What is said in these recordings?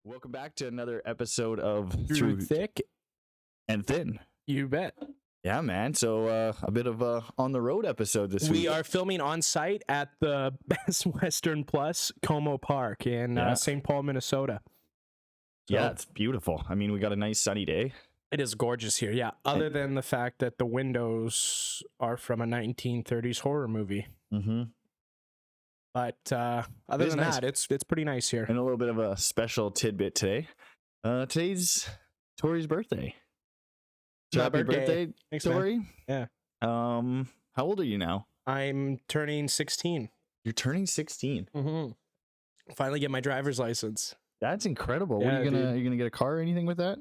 Welcome back to another episode of Through Thic and Thin. You bet. Yeah, man. So a bit of a on the road episode this week. We are filming on site at the Best Western Plus Como Park in St. Paul, Minnesota. So, yeah, it's beautiful. I mean, we got a nice sunny day. It is gorgeous here. Yeah. Other than the fact that the windows are from a 1930s horror movie. Mm-hmm. But other than that, it's pretty nice here. And a little bit of a special tidbit today. Today's Torrie's birthday. So happy birthday, Thanks, Torrie. Man. Yeah. How old are you now? I'm turning 16. You're turning 16. Mm-hmm. Finally get my driver's license. That's incredible. Yeah, what are you gonna get a car or anything with that?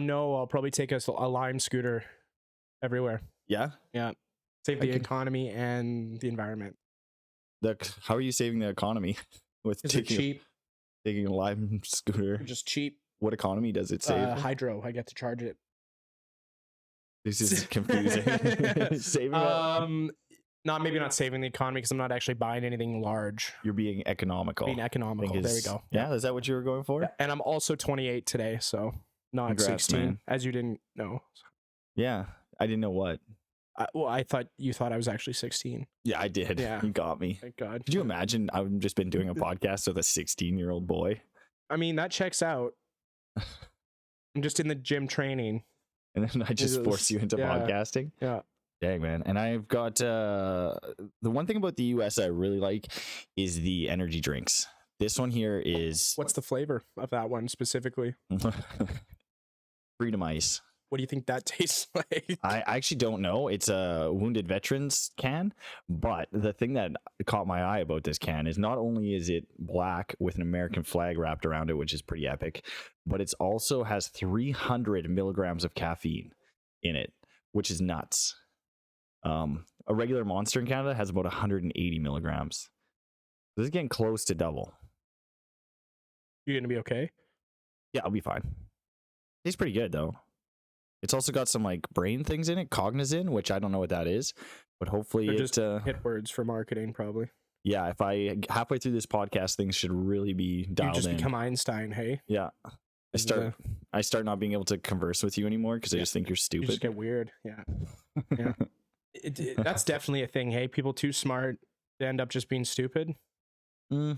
No, I'll probably take a Lime scooter everywhere. Yeah. Yeah. Save the economy and the environment. How are you saving the economy with taking a Lime scooter? Just cheap. What economy does it save? Hydro. I get to charge it. This is confusing. Saving maybe not saving the economy because I'm not actually buying anything large. You're being economical. There we go. Yeah, is that what you were going for? Yeah. And I'm also 28 today, so not Congrats, 16, man. as you didn't know. Yeah, I didn't know what. I thought you thought I was actually 16. Yeah, I did. Yeah. You got me. Thank God. Could you imagine? I've just been doing a podcast with a 16-year-old boy. I mean, that checks out. I'm just in the gym training. And then I just force you into podcasting. Yeah. Dang, man. And I've got the one thing about the US I really like is the energy drinks. This one here is... What's the flavor of that one specifically? Freedom Ice. What do you think that tastes like? I actually don't know. It's a Wounded Veterans can, but the thing that caught my eye about this can is not only is it black with an American flag wrapped around it, which is pretty epic, but it also has 300 milligrams of caffeine in it, which is nuts. A regular Monster in Canada has about 180 milligrams. This is getting close to double. You gonna be okay? Yeah, I'll be fine. Tastes pretty good though. It's also got some like brain things in it, cognizin, which I don't know what that is, but hopefully They're just hit words for marketing, probably. Yeah, if I halfway through this podcast, things should really be dialed in. You just become Einstein, hey? Yeah, I start not being able to converse with you anymore because I just think you're stupid. You just get weird. Yeah, yeah. That's definitely a thing. Hey, people too smart, they end up just being stupid. I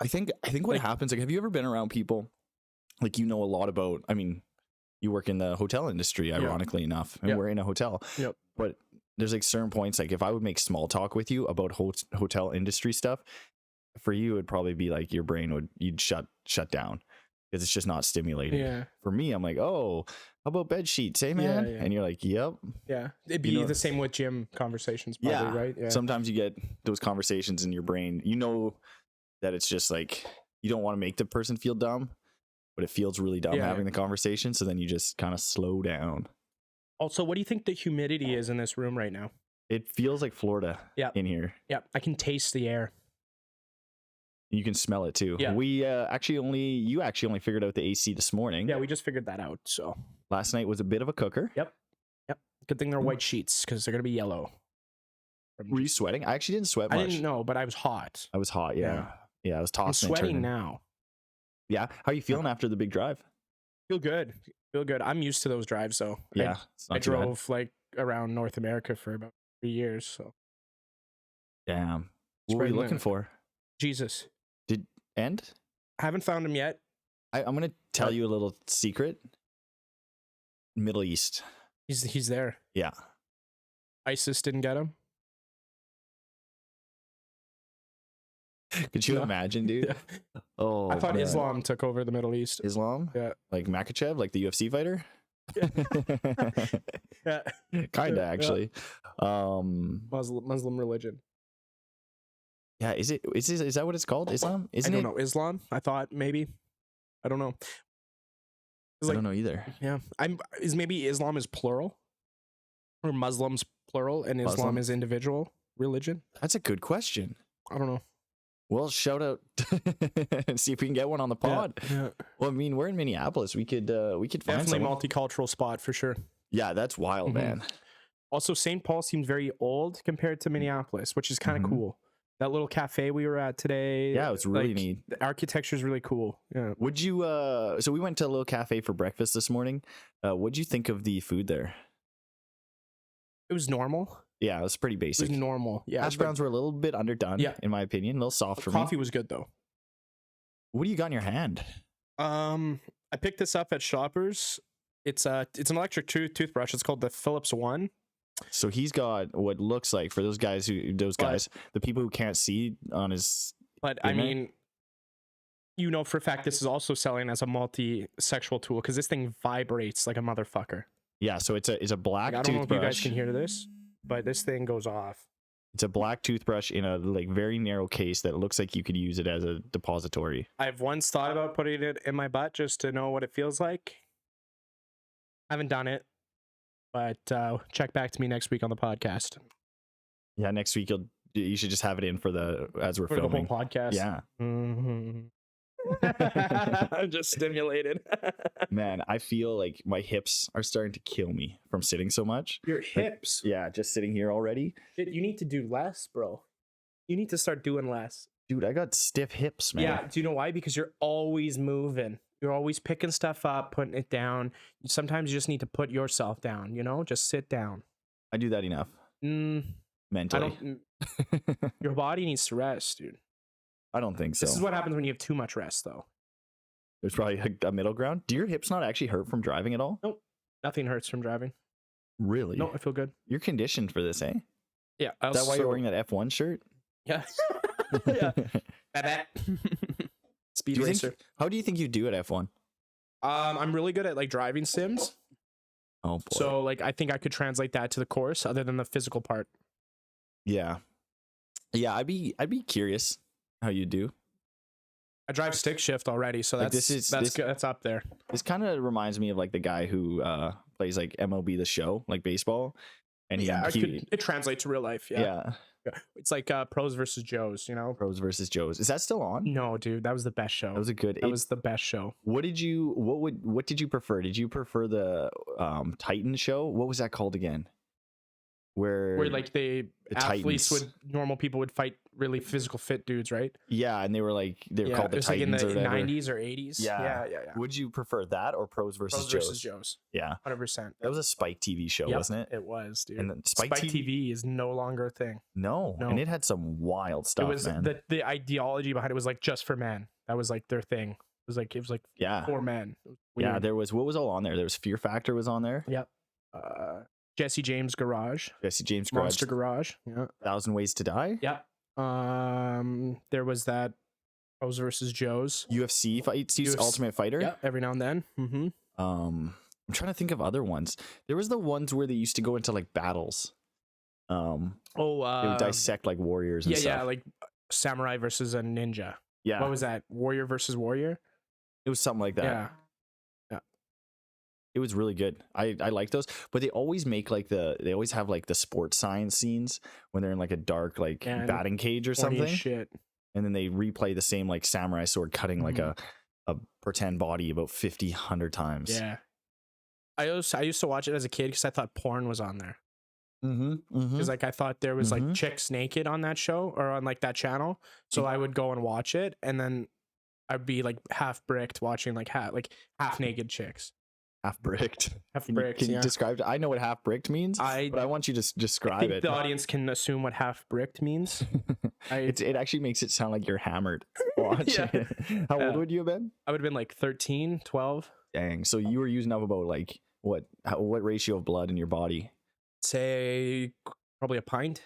think what happens, like, have you ever been around people like you know a lot about? I mean, you work in the hotel industry, ironically enough, and we're in a hotel. Yep. But there's like certain points, like if I would make small talk with you about hotel industry stuff, for you it'd probably be like your brain you'd shut down because it's just not stimulating. Yeah. For me, I'm like, oh, how about bed sheets, hey man? Yeah. And you're like, yep. Yeah. It'd be the same with gym conversations, probably, right? Yeah. Sometimes you get those conversations in your brain. You know that it's just like you don't want to make the person feel dumb, but it feels really dumb having the conversation. So then you just kind of slow down. Also, what do you think the humidity is in this room right now? It feels like Florida in here. Yeah, I can taste the air. You can smell it too. Yeah. You actually only figured out the AC this morning. Yeah, we just figured that out. So last night was a bit of a cooker. Yep. Good thing they're white sheets because they're gonna be yellow. Were you sweating? I actually didn't sweat much. I didn't know, but I was hot. I was hot. Yeah. I was tossing. I'm sweating now. Yeah. How are you feeling after the big drive? Feel good. I'm used to those drives though. Yeah. I drove like around North America for about 3 years. So. Damn. What were you looking for? Jesus. I haven't found him yet. I'm gonna tell you a little secret. Middle East. He's there. Yeah. ISIS didn't get him. Could you imagine, dude? Yeah. Oh, I thought Islam took over the Middle East. Islam? Yeah. Like Makachev, like the UFC fighter? Yeah. Kinda, actually. Yeah. Muslim religion. Yeah, is that what it's called? Islam? I don't know. Islam? I thought maybe. I don't know. I don't know either. Yeah. Maybe Islam is plural? Or Muslims plural and Islam is individual religion? That's a good question. I don't know. Well, shout out and see if we can get one on the pod. Yeah. Well, I mean, we're in Minneapolis. We could find definitely multicultural spot for sure. Yeah, that's wild, man. Also, St. Paul seems very old compared to Minneapolis, which is kind of cool. That little cafe we were at today. Yeah, it was really like, neat. The architecture is really cool. Yeah. Would you so we went to a little cafe for breakfast this morning. What'd you think of the food there? It was normal. Yeah, it was pretty It basic. was normal. Yeah. Hash browns were a little bit underdone, Yeah. in my opinion. A little soft for Coffee me. was good though. What do you got in your hand? I picked this up at Shoppers. It's an electric toothbrush. It's called the Philips One. So he's got what looks like, for those guys, the people who can't see on his. But I mean, you know for a fact this is also selling as a multi-sexual tool because this thing vibrates like a motherfucker. Yeah, so it's a black Like, I don't know toothbrush. if you guys can hear this, but this thing goes off. It's a black toothbrush in a like very narrow case that looks like you could use it as a depository. I've once thought about putting it in my butt just to know what it feels like. I haven't done it, but check back to me next week on the podcast. Yeah, next week you should just have it in for as we're For filming. the whole podcast. Yeah. Mm-hmm. I'm just stimulated. Man, I feel like my hips are starting to kill me from sitting so much. Your hips. Yeah, just sitting here already. You need to do less, bro. You need to start doing less. Dude, I got stiff hips, man. Yeah, do you know why? Because you're always moving. You're always picking stuff up, putting it down. Sometimes you just need to put yourself down, just sit down. I do that enough. Mentally. Your body needs to rest, dude. I don't think so. This is what happens when you have too much rest, though. There's probably a middle ground. Do your hips not actually hurt from driving at all? Nope. Nothing hurts from driving. Really? No, I feel good. You're conditioned for this, eh? Yeah. Is that why you're wearing that F1 shirt? Yeah. Yeah. Speed racer. How do you think you do at F1? I'm really good at like driving sims. Oh boy. So like I think I could translate that to the course other than the physical part. Yeah. Yeah, I'd be curious how you do. I drive stick shift already, so Like, that's good. That's up there. This kind of reminds me of like the guy who plays like MLB The Show, like baseball. And it translates to real life. Yeah. It's like pros versus Joes, Pros versus Joes. Is that still on? No, dude, that was the best show. That was was the best show. What did you prefer? Did you prefer the Titan show? What was that called again? Where like the athletes Titans. normal people would fight really physical fit dudes, right? Yeah, and they were called the Titans, like in the or whatever. 90s or 80s. Yeah. Yeah. Would you prefer that or Pros versus Joes? Yeah, 100%. That was a Spike TV show, wasn't it? It was, dude. And then Spike TV is no longer a thing. No, and it had some wild stuff. It was man. the ideology behind it was like just for men. That was like their thing. It was like for men. Yeah, there was, what was all on there? There was Fear Factor was on there. Yep. Jesse James Garage. Monster Garage. Yeah. 1,000 Ways to Die. Yeah. There was that Pros versus Joes. UFC fights. Ultimate Fighter. Yeah. Every now and then. Mm-hmm. I'm trying to think of other ones. There was the ones where they used to go into like battles. They would dissect like warriors and stuff. Yeah, like samurai versus a ninja. Yeah. What was that? Warrior versus warrior? It was something like that. Yeah. It was really good. I like those, but they always make like they always have like the sports science scenes when they're in like a dark like batting cage or something. Shit. And then they replay the same like samurai sword cutting like a pretend body about 100 times. Yeah. I used to watch it as a kid because I thought porn was on there. Because like I thought there was like chicks naked on that show or on like that channel, so I would go and watch it, and then I'd be like half bricked watching like half naked chicks. Half bricked. Can you describe it? I know what half bricked means, but I want you to describe it. The audience can assume what half bricked means. It actually makes it sound like you're hammered. Watch. How old would you have been? I would have been like 13, 12. Dang. So you were using up about like what ratio of blood in your body? Say probably a pint.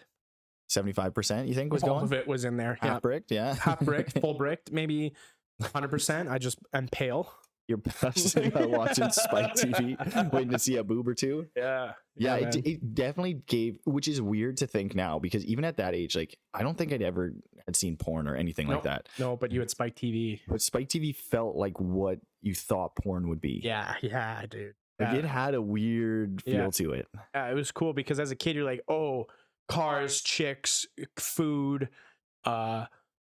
75%, you think was All going? of it was in there. Half bricked, yeah. Half bricked, full bricked, maybe 100%. I'm pale. You're best watching Spike TV, waiting to see a boob or two. Yeah. It definitely gave, which is weird to think now, because even at that age, like I don't think I'd ever had seen porn or anything like that. No, but you had Spike TV. But Spike TV felt like what you thought porn would be. Yeah, dude. Like it had a weird feel to it. Yeah, it was cool because as a kid, you're like, oh, cars, chicks, food,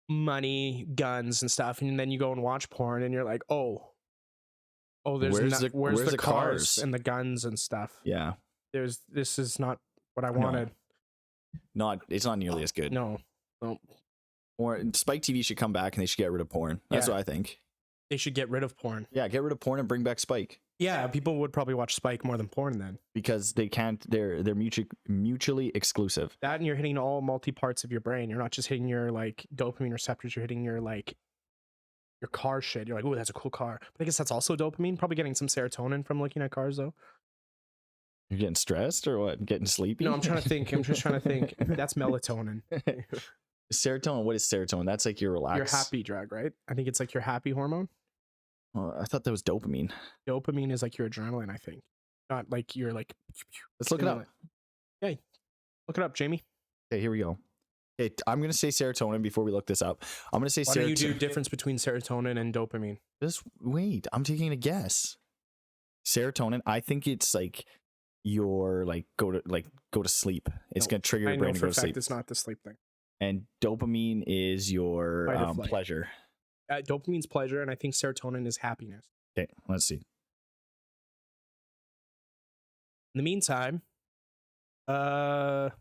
money, guns, and stuff, and then you go and watch porn, and you're like, oh, where's the cars and the guns and stuff? Yeah, this is not what I wanted. It's not nearly as good. No. Or Spike TV should come back and they should get rid of porn. That's what I think. They should get rid of porn. Yeah, get rid of porn and bring back Spike. Yeah, people would probably watch Spike more than porn then. Because they can't. They're mutually exclusive. That, and you're hitting all multi parts of your brain. You're not just hitting your like dopamine receptors. You're hitting your like your car shit. You're like, oh, that's a cool car. But I guess that's also dopamine. Probably getting some serotonin from looking at cars though. You're getting stressed or what? Getting sleepy? No, I'm trying to think. I'm just trying to think. That's melatonin. Serotonin. What is serotonin? That's like your relax. Your happy drug, right? I think it's like your happy hormone. I thought that was dopamine. Dopamine is like your adrenaline, I think. Not like you're like. Let's look it up. Yeah, look it up, Jamie. Okay, here we go. I'm gonna say serotonin before we look this up. I'm gonna say serotonin. Why don't you do difference between serotonin and dopamine? Just wait. I'm taking a guess. Serotonin. I think it's like your like go to sleep. It's gonna trigger your brain to go to sleep. It's not the sleep thing. And dopamine is your pleasure. Dopamine's pleasure, and I think serotonin is happiness. Okay, let's see. In the meantime, have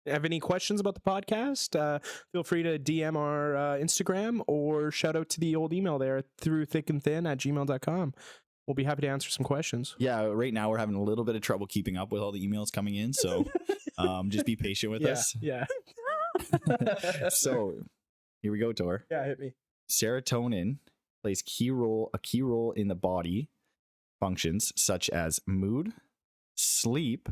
any questions about the podcast? Feel free to DM our Instagram or shout out to the old email there through thicandthin@gmail.com. We'll be happy to answer some questions. Yeah, right now we're having a little bit of trouble keeping up with all the emails coming in, so just be patient with us. Yeah. So here we go, Tor. Yeah, hit me. Serotonin plays a key role in the body functions such as mood, sleep,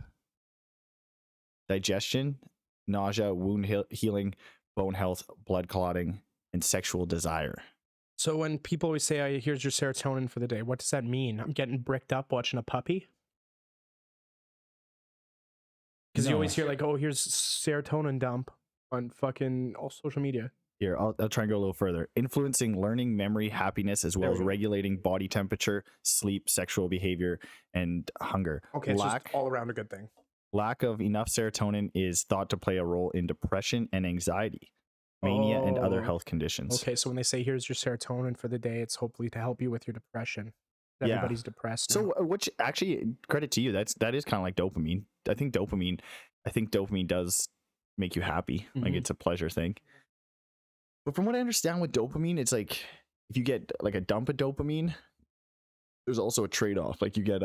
digestion, nausea, wound healing, bone health, blood clotting, and sexual desire. So when people always say, here's your serotonin for the day, what does that mean? I'm getting bricked up watching a puppy? Because you always hear like, oh, here's serotonin dump on fucking all social media. Here, I'll try and go a little further. Influencing learning, memory, happiness, as well as regulating body temperature, sleep, sexual behavior, and hunger. Okay, it's just all around a good thing. Lack of enough serotonin is thought to play a role in depression and anxiety, mania, and other health conditions. Okay, so when they say here's your serotonin for the day, it's hopefully to help you with your depression. Everybody's depressed now. So, which actually, credit to you, that is kind of like dopamine. I think dopamine does make you happy. Like it's a pleasure thing. But from what I understand with dopamine, it's like if you get like a dump of dopamine, there's also a trade-off. Like you get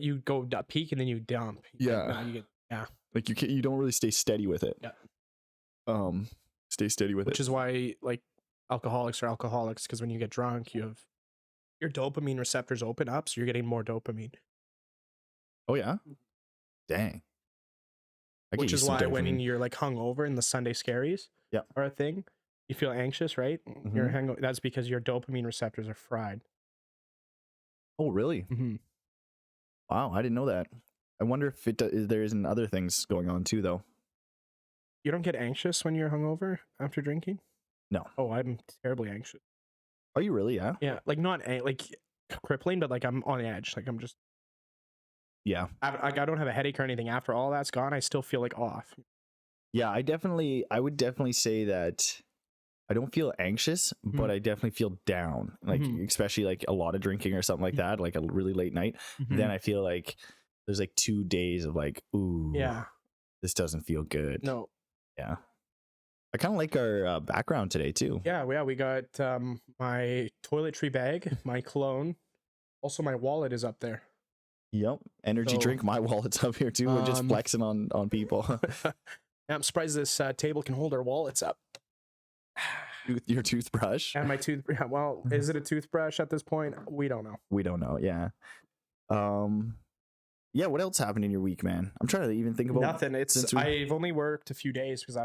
you go peak and then you dump. Like you don't really stay steady with it. Yeah. Stay steady with it. Which is why like alcoholics are alcoholics, because when you get drunk, you have your dopamine receptors open up, so you're getting more dopamine. Oh yeah. Dang. Which is why when you're like hungover and the Sunday scaries are a thing, you feel anxious, right? Mm-hmm. That's because your dopamine receptors are fried. Oh, really? Mm-hmm. Wow, I didn't know that. I wonder if there isn't other things going on too, though. You don't get anxious when you're hungover after drinking? No. Oh, I'm terribly anxious. Are you really? Yeah. Yeah, like not like crippling, but like I'm on edge. Like I'm just. Yeah. I don't have a headache or anything. After all that's gone, I still feel like off. Yeah, I would definitely say that I don't feel anxious, but I definitely feel down. Like especially like a lot of drinking or something like that, like a really late night. Then I feel like there's like 2 days of like, ooh, this doesn't feel good. No. Yeah. I kind of like our background today too. Yeah, we got my toiletry bag, my cologne. Also, my wallet is up there. Yep. Energy drink. My wallet's up here too. We're just flexing on people. Yeah, I'm surprised this table can hold our wallets up. Your toothbrush. And my toothbrush. Well, is it a toothbrush at this point? We don't know. We don't know. Yeah. Yeah. What else happened in your week, man? I'm trying to even think about nothing. I've only worked a few days because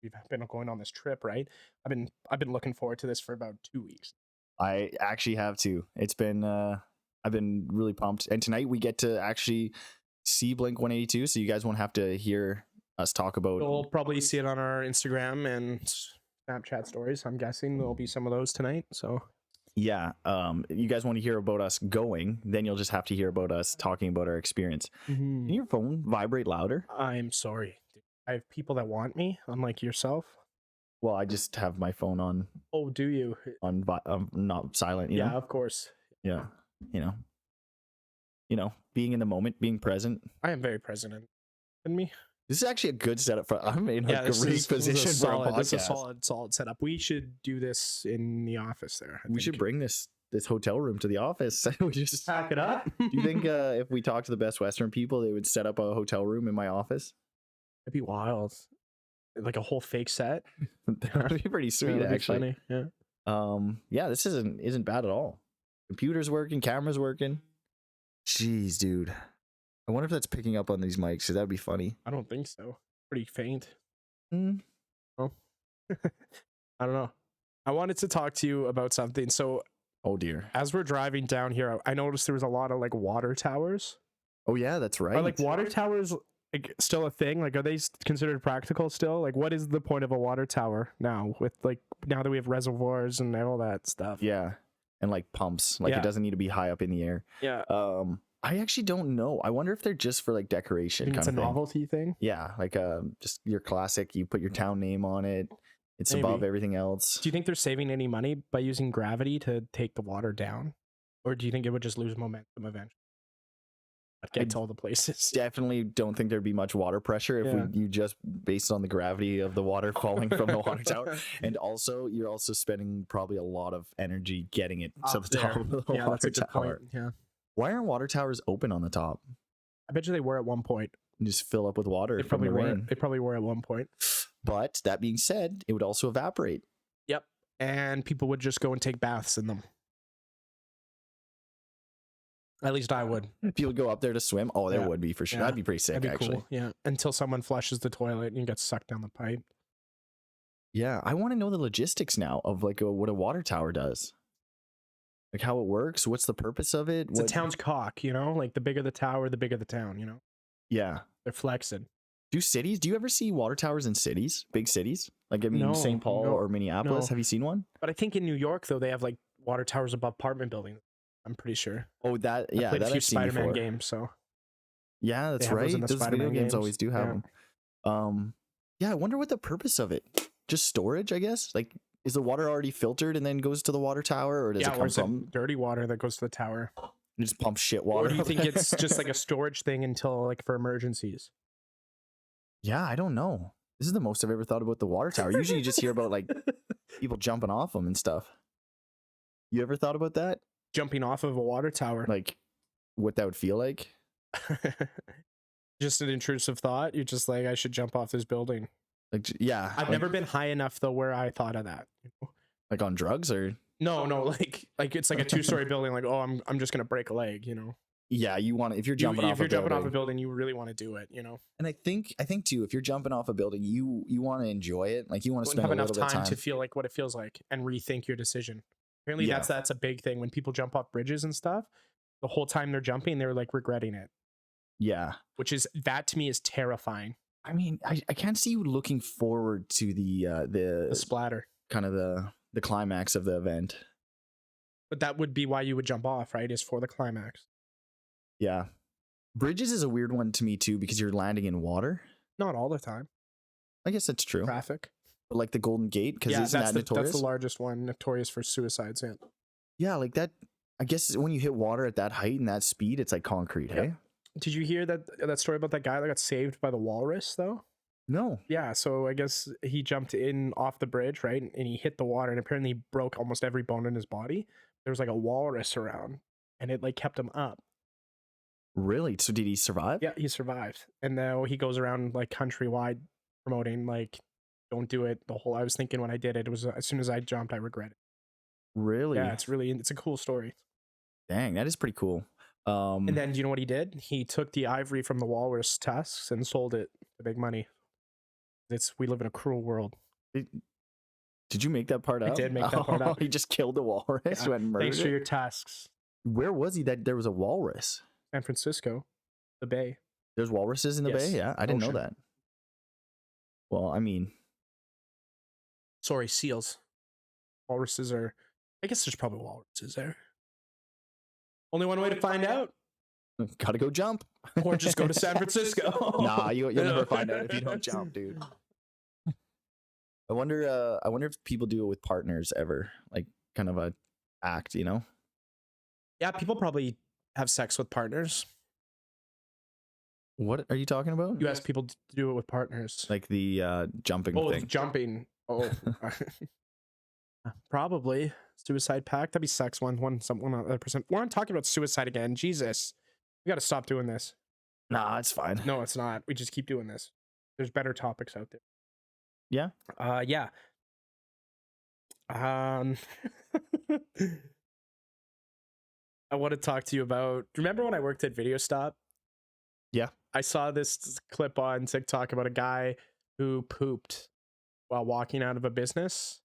we've been going on this trip, right? I've been looking forward to this for about 2 weeks. I actually have too. It's been I've been really pumped. And tonight we get to actually see Blink-182, so you guys won't have to hear us talk about. You'll probably see it on our Instagram and Snapchat stories. I'm guessing there'll be some of those tonight. So yeah, you guys want to hear about us going, then you'll just have to hear about us talking about our experience. Can your phone vibrate louder? I'm sorry. I have people that want me, unlike yourself. Well, I just have my phone on. Oh, do you? On not silent. You know? Of course. Yeah. You know, being in the moment, being present. I am very present in me. This is actually a good setup for. I'm in a this great is position for a podcast. This is a solid setup. We should do this in the office there. We should bring this hotel room to the office. We just pack it up. Do you think if we talk to the Best Western people, they would set up a hotel room in my office? It'd be wild. Like a whole fake set. That would be pretty sweet, actually. Funny. Yeah. Yeah, this isn't bad at all. Computer's working, camera's working. Jeez, dude. I wonder if that's picking up on these mics, because that'd be funny. I don't think so. Pretty faint. Oh. I don't know. I wanted to talk to you about something. So, oh dear. As we're driving down here, I noticed there was a lot of like water towers. Oh yeah, that's right. Are like water towers like still a thing? Like, are they considered practical still? Like, what is the point of a water tower now? With like now that we have reservoirs and all that stuff. Yeah, and like pumps. Like it doesn't need to be high up in the air. Yeah. I actually don't know. I wonder if they're just for like decoration. Kind of thing. It's a novelty thing. Yeah, like just your classic. You put your town name on it. It's above everything else. Do you think they're saving any money by using gravity to take the water down, or do you think it would just lose momentum eventually? Get to all the places. Definitely don't think there'd be much water pressure if you just based on the gravity of the water falling from the water tower. And also, you're also spending probably a lot of energy getting it to the top of the water that's a good tower. Point. Yeah. Why aren't water towers open on the top? I bet you they were at one point. And just fill up with water. They probably were. They probably were at one point. But that being said, it would also evaporate. Yep. And people would just go and take baths in them. At least I would. People go up there to swim. Oh, there would be for sure. That'd be pretty sick, That'd be actually. Cool. Yeah. Until someone flushes the toilet and you get sucked down the pipe. Yeah. I want to know the logistics now of like what a water tower does. Like how it works. What's the purpose of it? It's a town's cock, you know? Like the bigger the tower, the bigger the town, you know? Yeah. They're flexing. Do you ever see water towers in cities? Big cities? Like, I mean, St. Paul or Minneapolis? Have you seen one? But I think in New York, though, they have like water towers above apartment buildings. I'm pretty sure. Oh, that, yeah. I played that a few I've seen Spider-Man before. games, so. Yeah, that's right. Those video games always do have them. Yeah, I wonder what the purpose of it. Just storage, I guess? Like, is the water already filtered and then goes to the water tower? Or does it come from dirty water that goes to the tower? You just pump shit water. Or do you think it's just like a storage thing until like for emergencies? Yeah, I don't know. This is the most I've ever thought about the water tower. Usually you just hear about like people jumping off them and stuff. You ever thought about that? Jumping off of a water tower? Like what that would feel like? Just an intrusive thought? You're just like, I should jump off this building. Like, yeah. I've never been high enough though where I thought of that. Like on drugs or? No, like it's like a 2-story building. Like, oh, I'm just gonna break a leg, you know? Yeah, you want if you're jumping off a building, you really want to do it, you know. And I think too, if you're jumping off a building, you want to enjoy it. Like you want to spend a little bit of time to feel like what it feels like and rethink your decision. Apparently, that's a big thing when people jump off bridges and stuff. The whole time they're jumping, they're like regretting it. Yeah, which is that to me is terrifying. I mean, I can't see you looking forward to the splatter, kind of the climax of the event. But that would be why you would jump off, right? Is for the climax. Yeah. Bridges is a weird one to me too because you're landing in water. Not all the time. I guess that's true. Traffic. But like the Golden Gate, because isn't that notorious? That's the largest one, notorious for suicides. Yeah, like that. I guess when you hit water at that height and that speed, it's like concrete, hey? Did you hear that story about that guy that got saved by the walrus though? No. Yeah, so I guess he jumped in off the bridge, right? And he hit the water and apparently he broke almost every bone in his body. There was like a walrus around and it like kept him up. Really? So did he survive? Yeah, he survived. And now he goes around like countrywide promoting like, don't do it. I was thinking when I did it, it was as soon as I jumped, I regret it. Really? Yeah, it's a cool story. Dang, that is pretty cool. And then do you know what he did? He took the ivory from the walrus tusks and sold it to make money. We live in a cruel world. Did you make that part up? I did make that part up. He just killed the walrus and murdered. Thanks for your tusks. Where was he that there was a walrus? San Francisco, the Bay. There's walruses in the Bay? Yeah, I didn't know that. Well, I mean... Sorry, seals. Walruses are... I guess there's probably walruses there. Only one way to find out. Gotta go jump. Or just go to San Francisco. Nah, you'll never find out if you don't jump, dude. I wonder if people do it with partners ever. Like, kind of a act, you know? Yeah, people probably have sex with partners. What are you talking about? You ask people to do it with partners. Like the jumping thing. Jumping. Oh, probably suicide pact. That'd be sex. One other percent. We're not talking about suicide again. Jesus, we got to stop doing this. Nah, it's fine. No, it's not. We just keep doing this. There's better topics out there. Yeah. Yeah. I want to talk to you about. Remember when I worked at Video Stop? Yeah. I saw this clip on TikTok about a guy who pooped while walking out of a business.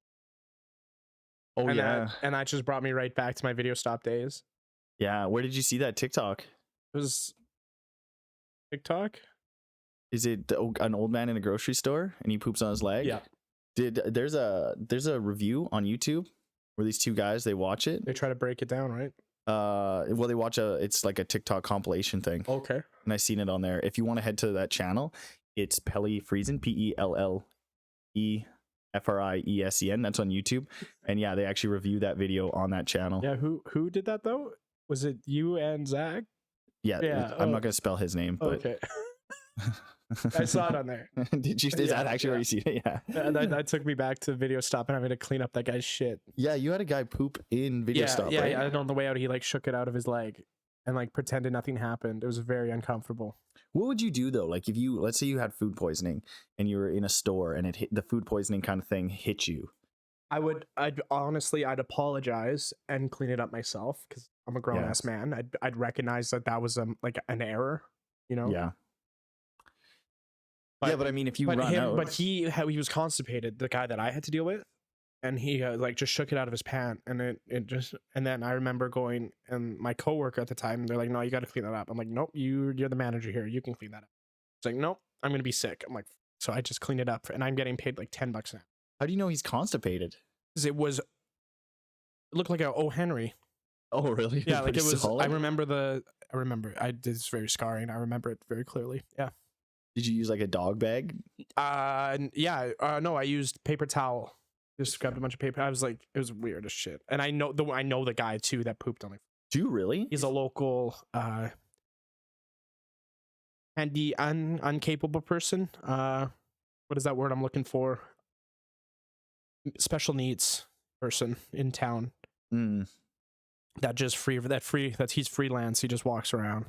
Oh, and yeah. That just brought me right back to my Video Stop days. Yeah. Where did you see that TikTok? It was TikTok. Is it an old man in a grocery store and he poops on his leg? Yeah. There's a review on YouTube where these two guys, they watch it. They try to break it down, right? Well, they watch it's like a TikTok compilation thing. Okay. And I seen it on there. If you want to head to that channel, it's Pelle Friesen, PelleFriesen. That's on YouTube. And yeah, they actually review that video on that channel. Yeah, who did that though? Was it you and Zach? Yeah. I'm not gonna spell his name, but okay. I saw it on there. Did you? Is that actually where you see it? Yeah. That took me back to Video Stop and having to clean up that guy's shit. Yeah, you had a guy poop in Video Stop, right? Yeah. And on the way out, he like shook it out of his leg and like pretended nothing happened. It was very uncomfortable. What would you do though? Like if you, let's say you had food poisoning and you were in a store and the food poisoning kind of thing hit you. I'd honestly, I'd apologize and clean it up myself because I'm a grown ass man. I'd recognize that was like an error, you know? Yeah. But I mean, if you run out. But he was constipated, the guy that I had to deal with, and he like just shook it out of his pant, and and then I remember going, and my coworker at the time, they're like, "No, you got to clean that up." I'm like, "Nope, you're the manager here, you can clean that up." It's like, "Nope, I'm gonna be sick." I'm like, so I just cleaned it up, and I'm getting paid like $10 an hour. How do you know he's constipated? Because it looked like a O. Henry. Oh, really? Yeah, like it was. Solid? I remember. It's very scarring. I remember it very clearly. Yeah. Did you use like a dog bag? Yeah. No, I used paper towel. Just grabbed a bunch of paper. I was like, it was weird as shit. And I know the guy too that pooped on me. Do you really? He's a local handy uncapable person. What is that word I'm looking for? Special needs person in town. He's freelance. He just walks around.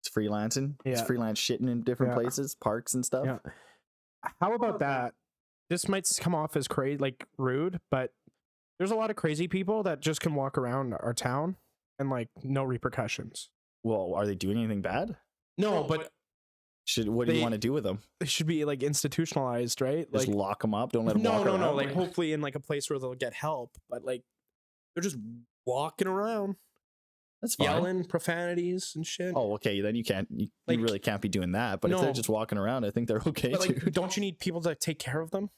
It's freelancing. Yeah. It's freelance shitting in different places, parks and stuff. Yeah. How about that? This might come off as crazy, like rude, but there's a lot of crazy people that just can walk around our town and like no repercussions. Well, are they doing anything bad? No, but what do you want to do with them? They should be like institutionalized, right? Just like lock them up. Don't let them walk around. No. Like hopefully in like a place where they'll get help, but like they're just walking around. That's fine. Yelling profanities and shit. Oh, okay. Then you really can't be doing that. But if they're just walking around, I think they're okay but, too. Like, don't you need people to take care of them?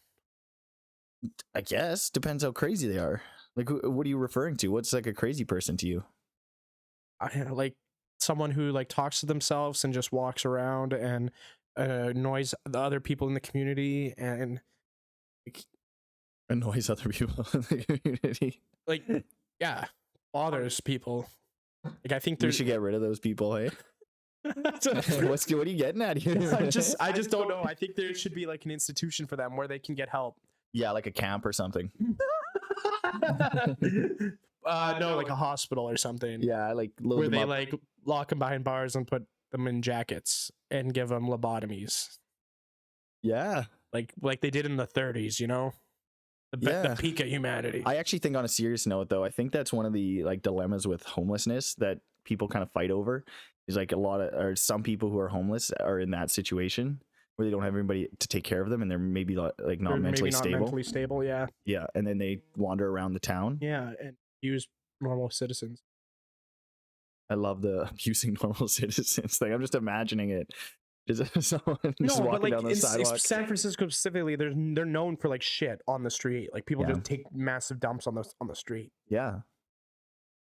I guess depends how crazy they are. Like, what are you referring to? What's like a crazy person to you? Like someone who like talks to themselves and just walks around and annoys the other people in the community and like, annoys other people in the community. Like, yeah, bothers people. Like I think we should get rid of those people, hey? What are you getting at here? I just don't know. I think there should be like an institution for them where they can get help. Yeah, like a camp or something. No, like a hospital or something. Yeah, like where they like lock them behind bars and put them in jackets and give them lobotomies. Yeah, like they did in the 30s, you know. The peak of humanity. I actually think, on a serious note, though, I think that's one of the like dilemmas with homelessness that people kind of fight over. Is like some people who are homeless are in that situation where they don't have anybody to take care of them, and they're maybe like not mentally stable. Yeah. Yeah, and then they wander around the town. Yeah, and use normal citizens. I love the abusing normal citizens thing. I'm just imagining it. Someone just walking down the sidewalk. San Francisco specifically, they're known for like shit on the street. Like people just take massive dumps on the street. Yeah,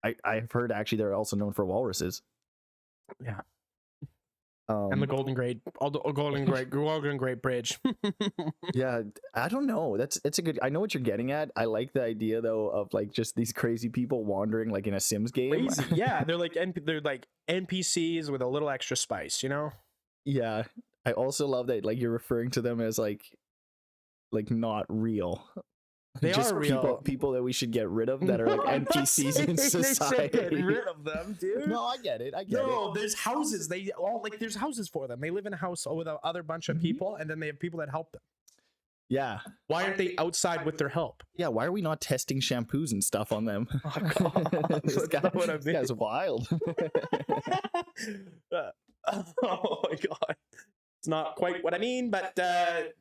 I've heard actually they're also known for walruses. Yeah, and the Golden Gate Bridge. Yeah, I don't know. It's a good. I know what you're getting at. I like the idea though of like just these crazy people wandering like in a Sims game. Crazy. Yeah, they're like NPCs with a little extra spice, you know. Yeah. I also love that like you're referring to them as like not real. They Just are real. people that we should get rid of that are like NPCs in society. They should get rid of them, dude. No, I get it. No, there's houses. They all like there's houses for them. They live in a house with a other bunch of people, and then they have people that help them. Yeah. Why aren't they outside with their help? Yeah, why are we not testing shampoos and stuff on them? Oh, God. This guy's wild. Oh my God. It's not quite what I mean, but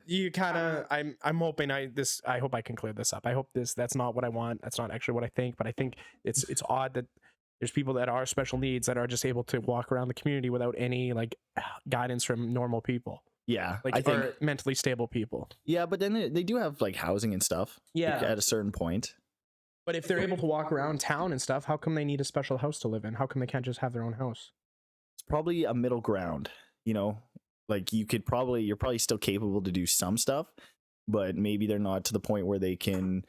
you kind of I'm hoping I hope I can clear this up. I hope that's not what I want. That's not actually what I think, but I think it's odd that there's people that are special needs that are just able to walk around the community without any like guidance from normal people. Yeah, like or mentally stable people. Yeah, but then they do have like housing and stuff. Yeah, like, at a certain point. But if they're able to walk around town and stuff, how come they need a special house to live in? How come they can't just have their own house? It's probably a middle ground, you know. Like you're probably still capable to do some stuff, but maybe they're not to the point where they can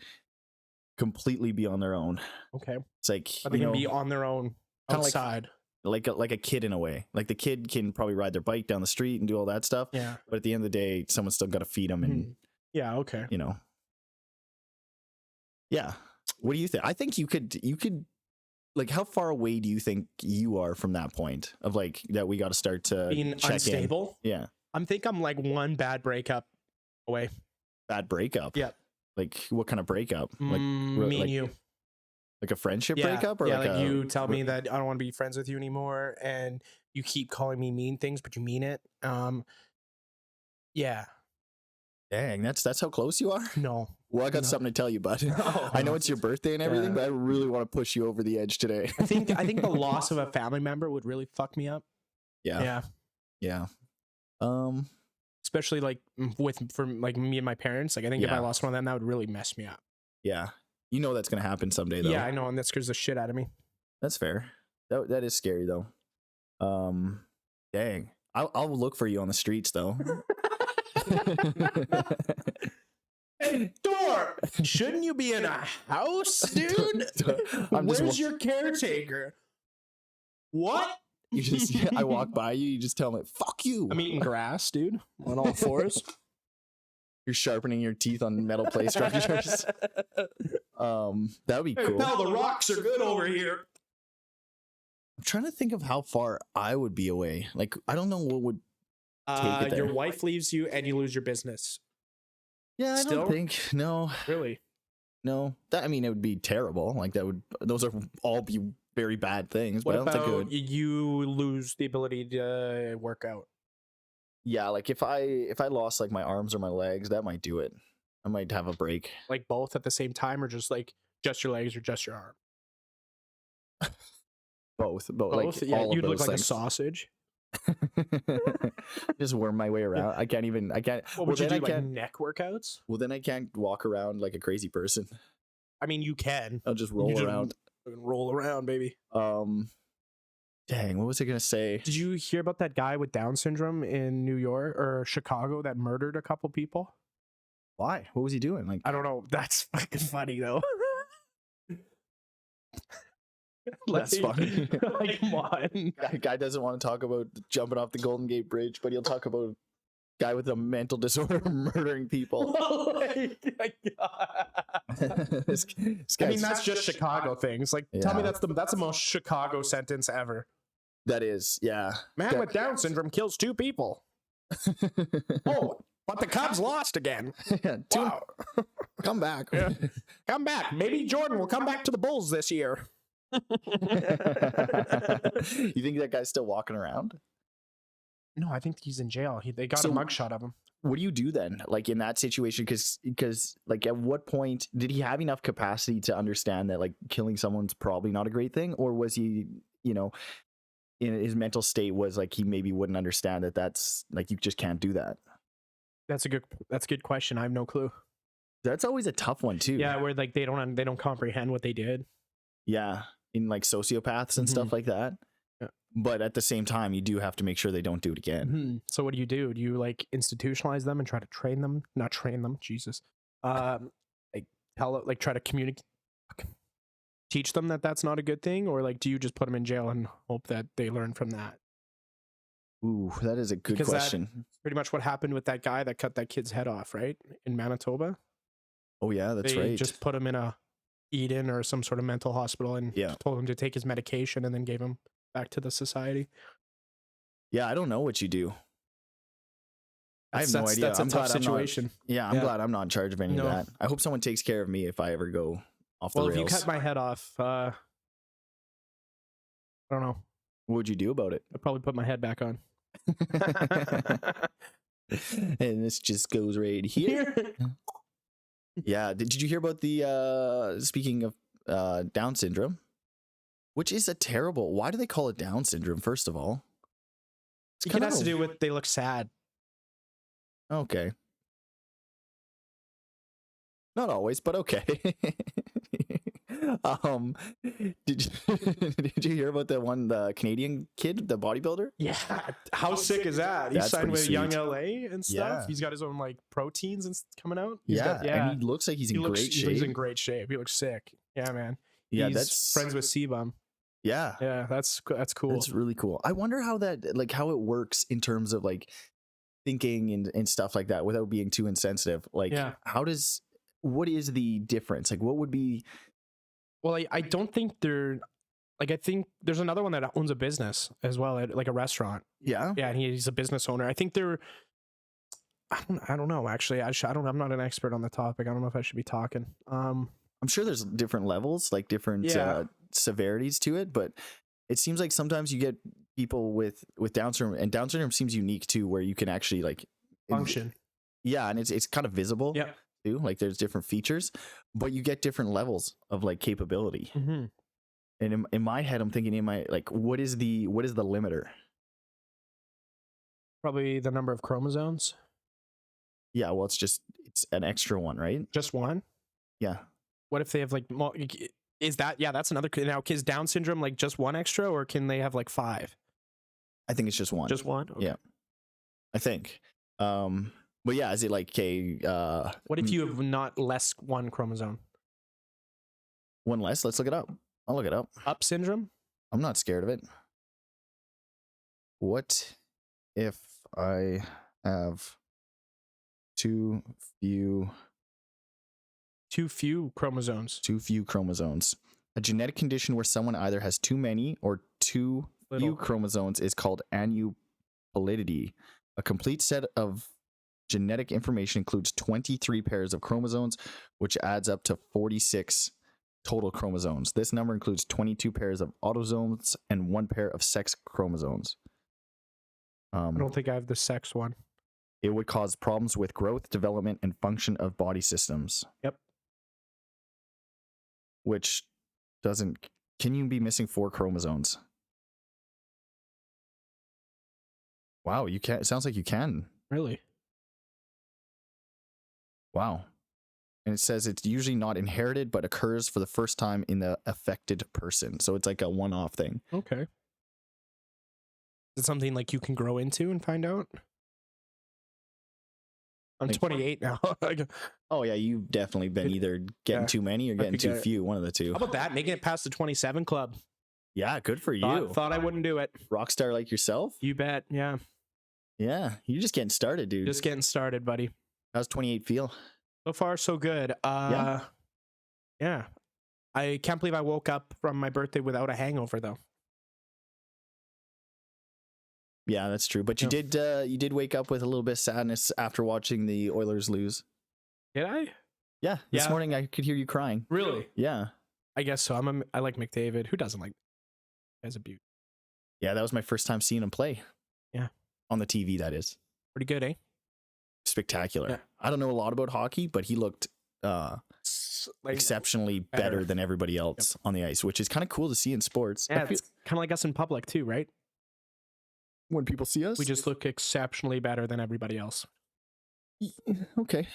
completely be on their own. Okay. It's like but they can be on their own outside. Like a kid in a way. Like the kid can probably ride their bike down the street and do all that stuff. Yeah. But at the end of the day, someone's still got to feed them and yeah, okay. You know. Yeah. What do you think? I think you could like, how far away do you think you are from that point of like that we got to start to being unstable? Yeah. I'm like one bad breakup away. Bad breakup? Yeah. Like what kind of breakup? Like me and you. Like a friendship breakup? Or yeah, like you tell me that I don't want to be friends with you anymore and you keep calling me mean things, but you mean it. Yeah. Dang, that's how close you are? No. Well, I got something to tell you, bud. I know it's your birthday and everything, but I really want to push you over the edge today. I think the loss of a family member would really fuck me up. Yeah. Yeah. Especially like for like me and my parents. Like I think if I lost one of them, that would really mess me up. Yeah. You know that's gonna happen someday though. Yeah, I know, and that scares the shit out of me. That's fair. That is scary though. Dang. I'll look for you on the streets though. Hey, Thor, shouldn't you be in a house, dude? Where's your caretaker? What? You just I walk by you, you just tell me, fuck you. I'm eating grass, dude. On all fours. You're sharpening your teeth on metal plate structures. That would be cool. Pal, the rocks are good over here. I'm trying to think of how far I would be away. Like, I don't know what would take it there. Your wife leaves you and you lose your business. Yeah, I don't think. No. Really? No. That, I mean, it would be terrible. Like, those are all be very bad things. What but I don't think it about you lose the ability to work out? Yeah, like if I lost like my arms or my legs, that might do it. I might have a break. Like both at the same time, or just your legs or just your arm? Both. Like yeah, you'd look like a sausage. Just worm my way around. I can't. What would you do? Like neck workouts? Well, then I can't walk around like a crazy person. I mean, you can. I'll just roll around. Roll around, baby. Dang, what was I gonna say? Did you hear about that guy with Down syndrome in New York or Chicago that murdered a couple people? Why? What was he doing? Like, I don't know. That's fucking funny though. That's funny. Like, come on. Guy doesn't want to talk about jumping off the Golden Gate Bridge, but he'll talk about guy with a mental disorder murdering people. Oh my God. I mean, that's just Chicago things. Like, tell me that's the most Chicago sentence ever. That is, yeah. Man with Down syndrome kills 2 people. Oh, but the Cubs lost again. Wow. Come back. Yeah. Come back. Maybe Jordan will come back to the Bulls this year. You think that guy's still walking around? No, I think he's in jail. They got a mugshot of him. What do you do then? Like in that situation, because like at what point did he have enough capacity to understand that like killing someone's probably not a great thing, or was he, you know, in his mental state was like he maybe wouldn't understand that that's like you just can't do that? That's a good question. I have no clue. That's always a tough one too. Yeah, where like they don't comprehend what they did. Yeah, in like sociopaths and stuff like that. Yeah. But at the same time, you do have to make sure they don't do it again. So what do? Do you like institutionalize them and try to train them? Not train them, Jesus. Like try to communicate, teach them that that's not a good thing, or like do you just put them in jail and hope that they learn from that? Ooh, that is a good Because question. pretty much what happened with that guy that cut that kid's head off, right? In Manitoba. Oh yeah, that's They right. just put him in a Eden or some sort of mental hospital and told him to take his medication and then gave him back to the society. Yeah, I don't know what you do. I have no idea. That's a tough situation. I'm glad I'm not in charge of any of that. I hope someone takes care of me if I ever go off the rails. Well, if you cut my head off, I don't know. What would you do about it? I'd probably put my head back on. And this just goes right here. Yeah. Did you hear about the speaking of Down syndrome? Which is a terrible. Why do they call it Down syndrome, first of all? It has to do with they look sad. Okay. Not always, but okay. Did you hear about the Canadian kid, the bodybuilder? Yeah. How sick is that? He signed with Young LA and stuff. Yeah. He's got his own like proteins and coming out. And he looks like he's in great shape. He's in great shape. He looks sick. Yeah, man. Yeah, he's friends with C-Bum. Yeah. Yeah, that's cool. That's really cool. I wonder how how it works in terms of like thinking and stuff like that without being too insensitive. Like what is the difference? Like what would be? Well, I don't think I think there's another one that owns a business as well, like a restaurant. Yeah. Yeah. And he's a business owner. I think I don't know, actually. I'm not an expert on the topic. I don't know if I should be talking. I'm sure there's different levels, like different severities to it, but it seems like sometimes you get people with Down syndrome, and Down syndrome seems unique too, where you can actually like function. Yeah, and it's kind of visible too. Like there's different features, but you get different levels of like capability. Mm-hmm. And in my head, I'm thinking, what is the limiter? Probably the number of chromosomes. Yeah, well, it's an extra one, right? Just one? Yeah. What if they have like is that that's another now, is Down syndrome like just one extra, or can they have like 5? I think it's just one. Just one? Okay. Yeah. I think. But yeah, is it like what if you have not less one chromosome? One less? Let's look it up. I'll look it up. Up syndrome? I'm not scared of it. What if I have too few chromosomes? Too few chromosomes. A genetic condition where someone either has too many or too few chromosomes is called aneuploidy. A complete set of genetic information includes 23 pairs of chromosomes, which adds up to 46 total chromosomes. This number includes 22 pairs of autosomes and 1 pair of sex chromosomes. I don't think I have the sex one. It would cause problems with growth, development, and function of body systems. Yep. Which can you be missing 4 chromosomes? Wow, you can. It sounds like you can. Really? Wow. And it says it's usually not inherited, but occurs for the first time in the affected person. So it's like a one-off thing. Okay. Is it something like you can grow into and find out? I'm 28 now. Oh yeah, you've definitely been either getting too many or getting too few. One of the two. How about that? Making it past the 27 club. Yeah, good for you. Thought I wouldn't do it. Rockstar like yourself? You bet. Yeah. Yeah, you're just getting started, dude. Just getting started, buddy. How's 28 feel? So far, so good. Yeah. I can't believe I woke up from my birthday without a hangover, though. Yeah, that's true. But you did wake up with a little bit of sadness after watching the Oilers lose. Did I? Yeah. This morning I could hear you crying. Really? Yeah. I guess so. I like McDavid. Who doesn't like? As a beauty. Yeah, that was my first time seeing him play. Yeah. On the TV, that is. Pretty good, eh? Spectacular. Yeah. I don't know a lot about hockey, but he looked exceptionally better than everybody else on the ice, which is kind of cool to see in sports. Yeah, it's kind of like us in public too, right? When people see us, we just look exceptionally better than everybody else. Okay.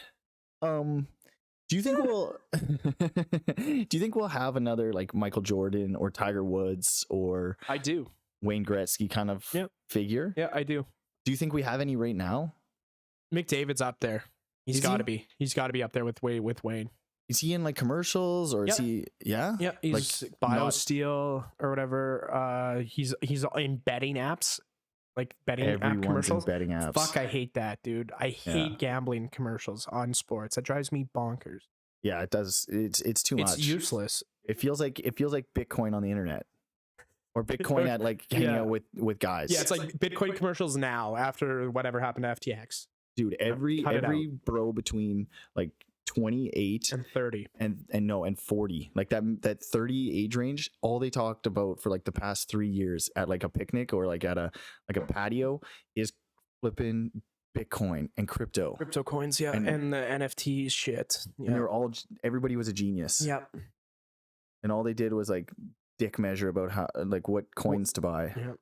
Do you think we'll have another like Michael Jordan or Tiger Woods or I do. Wayne Gretzky kind of figure? Yeah, I do. Do you think we have any right now? McDavid's up there. He's got to be. He's got to be up there with Wayne. Is he in like commercials or is he? Yeah. Yeah. He's like BioSteel or whatever. He's in betting apps. like betting app Everyone's in commercials. betting apps. Fuck, I hate that, dude. I hate gambling commercials on sports. That drives me bonkers. Yeah, it does. It's too much. It's useless. It feels like Bitcoin on the internet, or Bitcoin at like hanging out with guys. Yeah, it's like Bitcoin commercials now after whatever happened to FTX. Dude, every bro between like 28 and 30 and 40, like that 30 age range, all they talked about for like the past 3 years at like a picnic or like at a patio is flipping Bitcoin and crypto coins, and the NFT shit. Yeah. And they were all, everybody was a genius. Yep. And all they did was like dick measure about how, like, what coins to buy. Yep.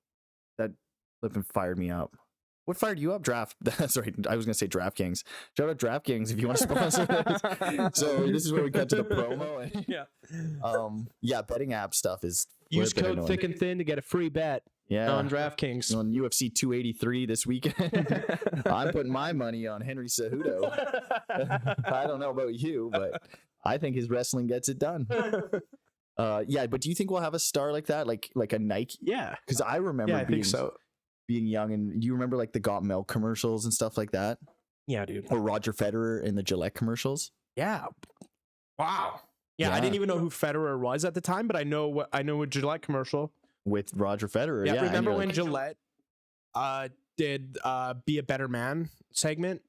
That flipping fired me up. What fired you up? Sorry, I was gonna say DraftKings. Shout out DraftKings if you want to sponsor this. So this is where we cut to the promo. Yeah, betting app stuff is. Use code Thic and Thin to get a free bet. Yeah, on DraftKings on UFC 283 this weekend. I'm putting my money on Henry Cejudo. I don't know about you, but I think his wrestling gets it done. Yeah, but do you think we'll have a star like that, like a Nike? Yeah, because I remember I think so. Being young, and do you remember like the Got Milk commercials and stuff like that? Yeah, dude. Or Roger Federer in the Gillette commercials? Yeah. Wow. Yeah, I didn't even know who Federer was at the time, but I know a Gillette commercial with Roger Federer. Yeah, remember when Gillette did Be a Better Man segment?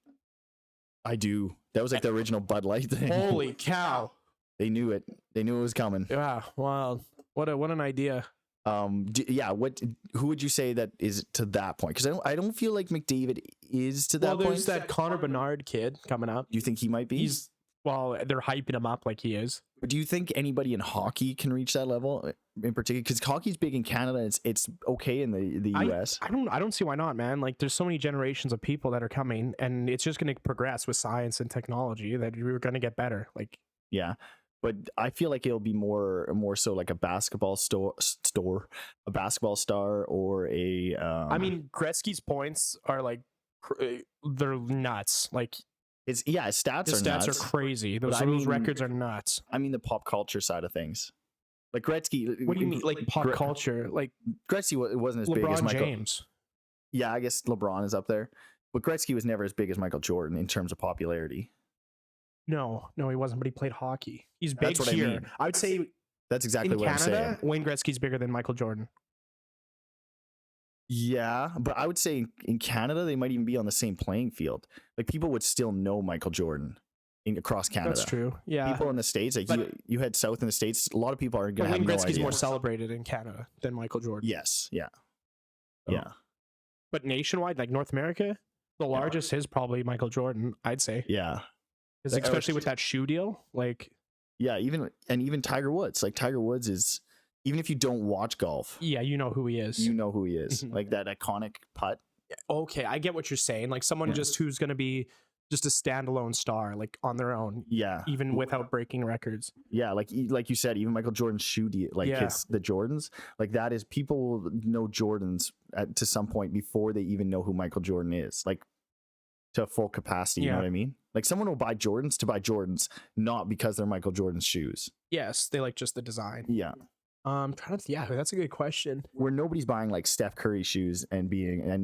I do. That was like the original Bud Light thing. Holy cow. They knew it. They knew it was coming. Yeah, wow. What an idea. Who would you say that is to that point? Because I don't feel like McDavid is to that point. Well, there's that Connor Bernard kid coming up. Do you think he might be? They're hyping him up like he is. But do you think anybody in hockey can reach that level in particular? Because hockey's big in Canada. It's okay in the US. I don't see why not, man. Like, there's so many generations of people that are coming, and it's just going to progress with science and technology that we're going to get better. Like, yeah. But I feel like it'll be more so like a basketball a basketball star, or a. I mean, Gretzky's points are like, they're nuts. Like, his stats are nuts. Are crazy. Those records are nuts. I mean, the pop culture side of things. Like Gretzky. What do you mean, like pop culture? Like Gretzky wasn't as big as Michael James. Yeah, I guess LeBron is up there, but Gretzky was never as big as Michael Jordan in terms of popularity. No, he wasn't. But he played hockey. He's big here. I mean. I would say that's exactly what Canada, I'm saying. Wayne Gretzky's bigger than Michael Jordan. Yeah, but I would say in Canada they might even be on the same playing field. Like, people would still know Michael Jordan across Canada. That's true. Yeah, people in the States, like you head south in the States, a lot of people are going to have no idea. Gretzky's more celebrated in Canada than Michael Jordan. Yes. Yeah. So. Yeah. But nationwide, like North America, the largest is probably Michael Jordan, I'd say. Yeah. Especially with that shoe deal, like. Yeah, even Tiger Woods. Like, Tiger Woods is, even if you don't watch golf. Yeah, you know who he is. You know who he is. Like that iconic putt. Okay, I get what you're saying. Like someone just who's going to be just a standalone star, like on their own. Yeah. Even without breaking records. Yeah, like you said, even Michael Jordan's shoe deal, like the Jordans, like that is, people will know Jordans to some point before they even know who Michael Jordan is. Like, to a full capacity, you know what I mean? Like, someone will buy Jordans, not because they're Michael Jordan's shoes. Yes, they like just the design. Yeah. That's a good question. Where nobody's buying like Steph Curry shoes and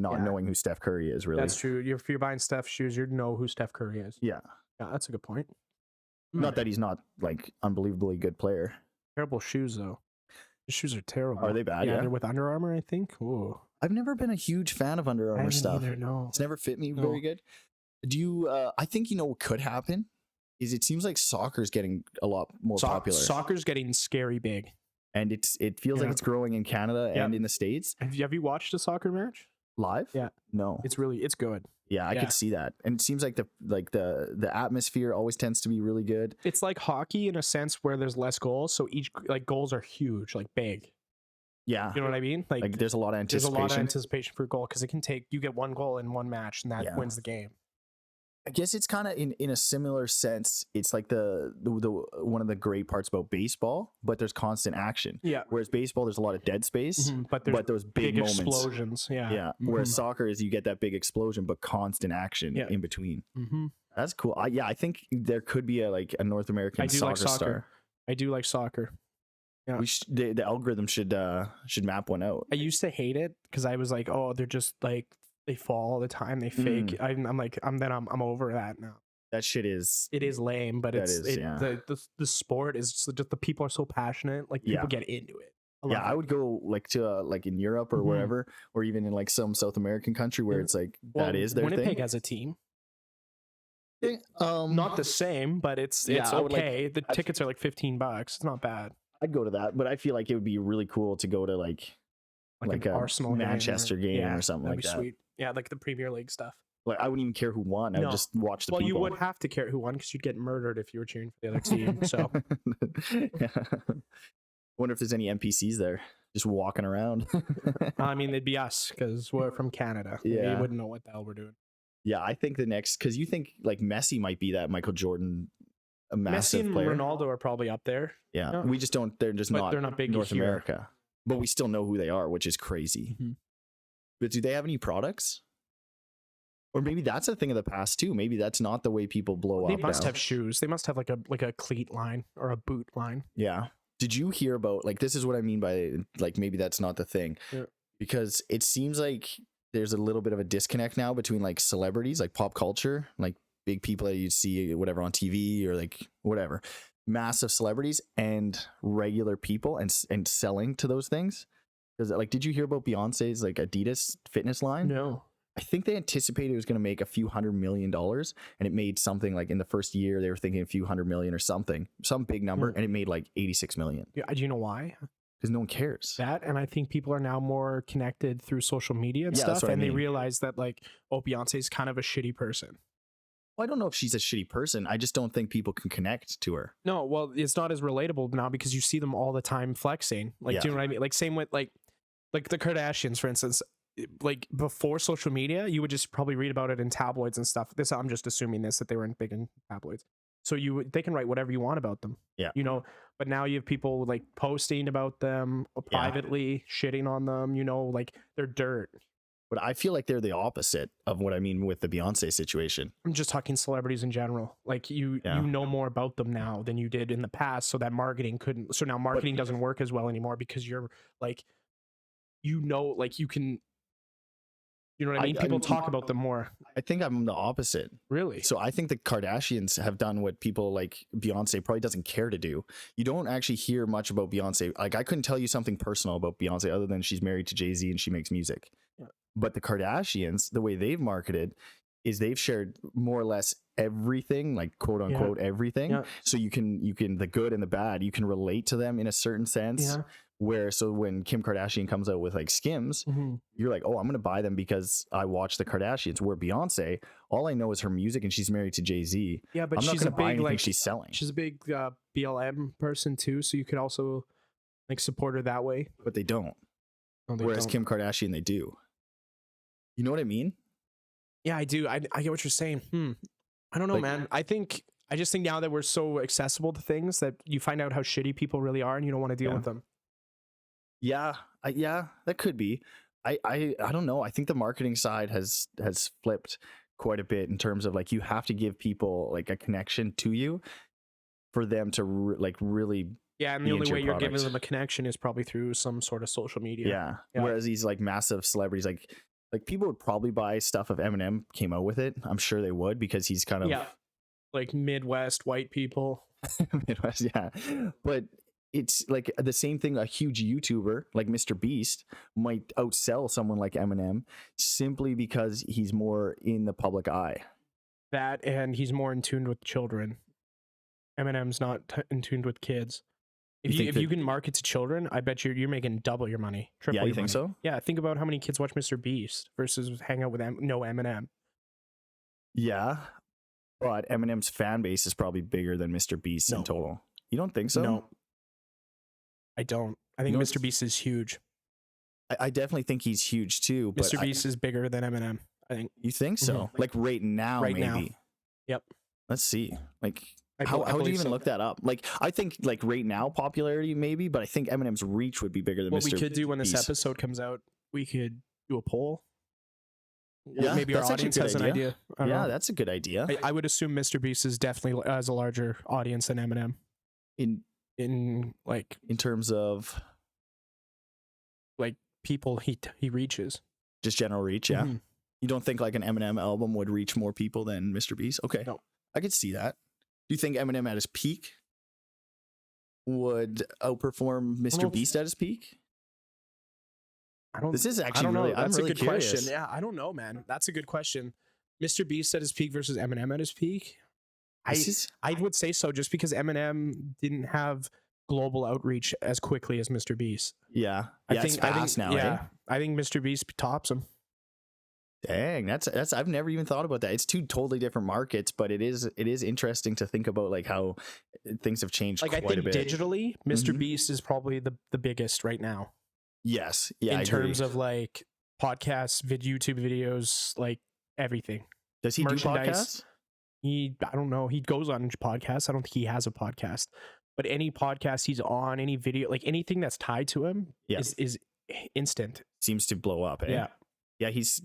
not knowing who Steph Curry is, really. That's true. If you're buying Steph shoes, you know who Steph Curry is. Yeah. Yeah, that's a good point. Not that he's not like unbelievably good player. Terrible shoes though. His shoes are terrible. Are they bad? Yeah, they're with Under Armour, I think. Ooh. I've never been a huge fan of Under Armour stuff. Either, no. It's never fit me very good. Do you? I think what could happen is, it seems like soccer's getting a lot more popular. Soccer's getting scary big, and it feels like it's growing in Canada and in the States. Have you watched a soccer match live? Yeah, no. It's good. Yeah, I could see that, and it seems like the atmosphere always tends to be really good. It's like hockey in a sense where there's less goals, so each goals are huge, like big. Yeah, you know what I mean. Like there's a lot of anticipation. There's a lot of anticipation for a goal, because you get one goal in one match, and that wins the game. I guess it's kind of in a similar sense. It's like the one of the great parts about baseball, but there's constant action. Yeah. Whereas baseball, there's a lot of dead space, but those big moments. Explosions. Yeah. Yeah. Whereas soccer is, you get that big explosion, but constant action in between. That's cool. I think there could be a North American soccer star. I do like soccer. Yeah. The algorithm should map one out. I used to hate it because I was like, oh, they're just like they fall all the time, they fake. I'm over that now. That shit is. It is lame, but the sport is just the people are so passionate. Like people get into it. I would go like to like in Europe or wherever, or even in like some South American country where it's like that is their Winnipeg thing. has a team. Not the same, but it's okay. The tickets are like $15. It's not bad. I'd go to that, but I feel like it would be really cool to go to like an Arsenal Manchester game or something like that. Sweet. Yeah, like the Premier League stuff. Like I wouldn't even care who won. I would just watch the people. Well, you would have to care who won because you'd get murdered if you were cheering for the other team. So, wonder if there's any NPCs there just walking around. I mean, they'd be us because we're from Canada. Yeah, we wouldn't know what the hell we're doing. Yeah, I think the next, because you think like Messi might be that Michael Jordan, a massive Messi and player. Ronaldo are probably up there. Yeah, we just don't. They're not big North here. America, but we still know who they are, which is crazy. But do they have any products? Or maybe that's a thing of the past too. Maybe that's not the way people blow up. They must have shoes. They must have like a cleat line or a boot line. Yeah. Did you hear about like this is what I mean by like maybe that's not the thing. Yeah. Because it seems like there's a little bit of a disconnect now between like celebrities, like pop culture, like big people that you see whatever on TV or like whatever, massive celebrities and regular people and selling to those things. Because like, did you hear about Beyonce's like Adidas fitness line? No. I think they anticipated it was going to make a few $100 million, and it made something like in the first year they were thinking a few $100 million or something, some big number, and it made like 86 million. Yeah, do you know why? Because no one cares. That, and I think people are now more connected through social media and stuff, and they realize that like, oh, Beyonce's kind of a shitty person. Well, I don't know if she's a shitty person. I just don't think people can connect to her. No, well, it's not as relatable now because you see them all the time flexing. Like, do you know what I mean? Like, same with like the Kardashians, for instance. Like before social media, you would just probably read about it in tabloids and stuff. This, I'm just assuming that they weren't big in tabloids. So they can write whatever you want about them. Yeah. You know, but now you have people like posting about them privately, shitting on them, you know, like they're dirt. But I feel like they're the opposite of what I mean with the Beyonce situation. I'm just talking celebrities in general. Like you know more about them now than you did in the past. So that marketing couldn't. So now marketing doesn't work as well anymore because you're like, you know, like you can. You know what I mean? People talk about them more. I think I'm the opposite. Really? So I think the Kardashians have done what people like Beyonce probably doesn't care to do. You don't actually hear much about Beyonce. Like I couldn't tell you something personal about Beyonce other than she's married to Jay-Z and she makes music. Yeah. But the Kardashians, the way they've marketed is they've shared more or less everything, like quote unquote everything. Yeah. So you can the good and the bad, you can relate to them in a certain sense. Yeah. Where so when Kim Kardashian comes out with like Skims, you're like, oh, I'm gonna buy them because I watch the Kardashians. Where Beyonce, all I know is her music, and she's married to Jay-Z. Yeah, but she's a big like she's selling. She's a big BLM person too, so you could also like support her that way. But they don't. No, whereas Kim Kardashian, they do. You know what I mean? Yeah, I do. I get what you're saying. I don't know, like, man. I just think now that we're so accessible to things that you find out how shitty people really are, and you don't want to deal with them. Yeah, that could be. I don't know. I think the marketing side has flipped quite a bit in terms of like you have to give people like a connection to you for them to really. Yeah, and the only way you're giving them a connection is probably through some sort of social media. Yeah. Whereas these like massive celebrities, like people would probably buy stuff if Eminem came out with it. I'm sure they would because he's kind of like Midwest white people. Midwest, yeah, but. It's like the same thing. A huge YouTuber like Mr. Beast might outsell someone like Eminem simply because he's more in the public eye. That and he's more in tune with children. Eminem's not in tune with kids. If you can market to children, I bet you're making double your money. Triple. Yeah, you think so? Yeah, think about how many kids watch Mr. Beast versus hang out with no Eminem. Yeah, but Eminem's fan base is probably bigger than Mr. Beast in total. You don't think so? No. I don't. I think Mr. Beast is huge. I definitely think he's huge too. But Mr. Beast is bigger than Eminem. I think. You think so? Like right now, maybe. Now. Yep. Let's see. Like how do you even look that up? Like I think like right now popularity maybe, but I think Eminem's reach would be bigger than Mr. What we could do when this episode comes out, we could do a poll. Yeah, maybe our audience has an idea. Yeah, that's a good idea. I would assume Mr. Beast is definitely has a larger audience than Eminem. in terms of like people he reaches. Just general reach, yeah. Mhm. You don't think like an Eminem album would reach more people than Mr. Beast? Okay. No. I could see that. Do you think Eminem at his peak would outperform Mr. Beast at his peak? This is actually really, That's I'm really a good curious. question. Yeah, I don't know, man. That's a good question. Mr. Beast at his peak versus Eminem at his peak. I would say so, just because Eminem didn't have global outreach as quickly as Mr. Beast. Yeah, it's fast now. Yeah, I think Mr. Beast tops him. Dang, that's I've never even thought about that. It's two totally different markets, but it is interesting to think about like how things have changed Like quite I think a bit. digitally, Mr. Beast is probably the biggest right now. Yes, yeah. In terms of like podcasts, YouTube videos, like everything. Does he do podcasts? I don't know. He goes on podcasts. I don't think he has a podcast, but any podcast he's on, any video, like anything that's tied to him is instant. Seems to blow up. Eh? Yeah. Yeah, he's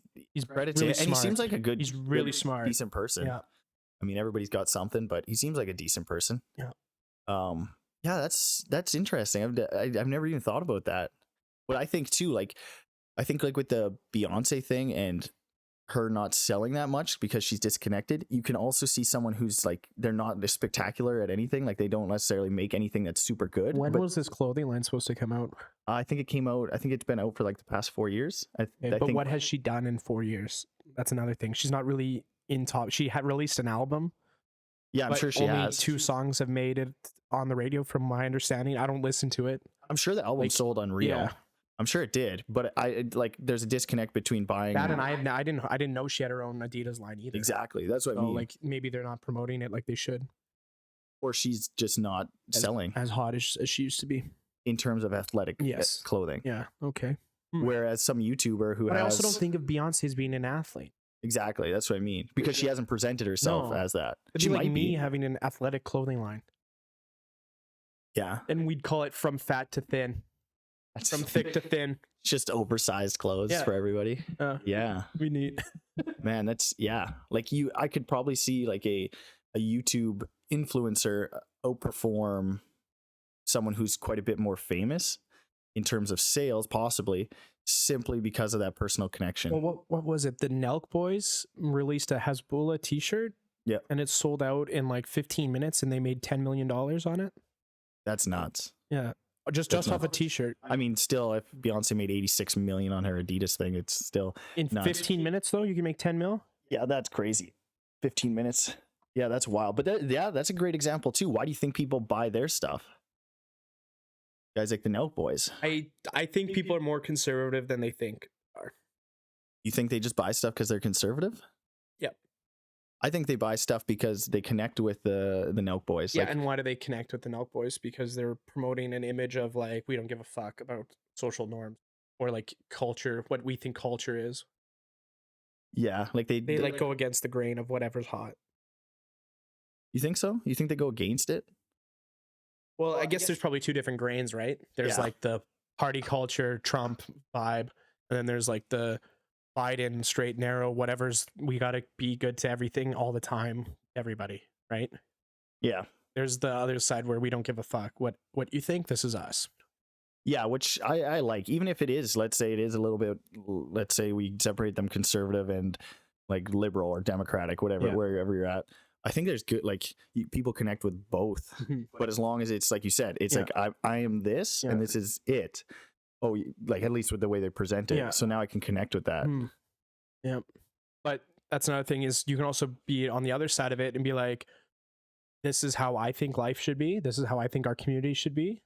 really and smart. he seems like a good, he's really smart, decent person. Yeah. I mean, everybody's got something, but he seems like a decent person. Yeah. Yeah, that's interesting. I've never even thought about that. But I think too, like with the Beyonce thing and her not selling that much because she's disconnected, you can also see someone who's like, they're not spectacular at anything. Like they don't necessarily make anything that's super good. When was this clothing line supposed to come out? I think it came out. I think it's been out for like the past 4 years. I think, what has she done in 4 years? That's another thing. She's not really in top. She had released an album. Yeah, I'm sure she only has. 2 songs have made it on the radio, from my understanding. I don't listen to it. I'm sure the album sold unreal. Yeah. I'm sure it did, but I like there's a disconnect between buying that and I didn't know she had her own Adidas line either. Exactly, that's what I mean. Like maybe they're not promoting it like they should, or she's just not selling as hot as she used to be in terms of athletic clothing. Yeah, okay. Whereas some YouTuber who I also don't think of Beyonce as being an athlete. Exactly, that's what I mean, because she hasn't presented herself as that. She might be having an athletic clothing line. Yeah, and we'd call it from fat to thin. From thick to thin. Just oversized clothes for everybody. Yeah. We need. Man, that's, like I could probably see like a YouTube influencer outperform someone who's quite a bit more famous in terms of sales, possibly, simply because of that personal connection. Well, what was it? The Nelk Boys released a Hasbulla t-shirt. Yeah. And it sold out in like 15 minutes and they made $10 million on it. That's nuts. Yeah. Just off a t-shirt. I mean, still, if Beyonce made 86 million on her Adidas thing, it's still in nuts. 15 minutes though, you can make 10 mil. Yeah, that's crazy. 15 minutes. Yeah, that's wild. But that's a great example too. Why do you think people buy their stuff? Guys like the Nelk Boys. I think people are more conservative than they think are. You think they just buy stuff because they're conservative? Yeah. I think they buy stuff because they connect with the Nelk Boys. Yeah, and why do they connect with the Nelk Boys? Because they're promoting an image of like, we don't give a fuck about social norms or like culture, what we think culture is. Yeah, like they like go against the grain of whatever's hot. You think so? You think they go against it? Well, I guess there's probably 2 different grains, right? There's like the party culture, Trump vibe, and then there's like the Biden straight narrow, whatever's, we got to be good to everything all the time, everybody, right? Yeah. There's the other side where we don't give a fuck what you think, this is us. Yeah, which I like, even if it is, let's say it is a little bit, let's say we separate them conservative and like liberal or democratic, whatever, wherever you're at. I think there's good, like people connect with both, but as long as it's like you said, it's like I am this and this is it. Oh, like at least with the way they present it. Yeah. So now I can connect with that. Yeah. But that's another thing is you can also be on the other side of it and be like, this is how I think life should be. This is how I think our community should be.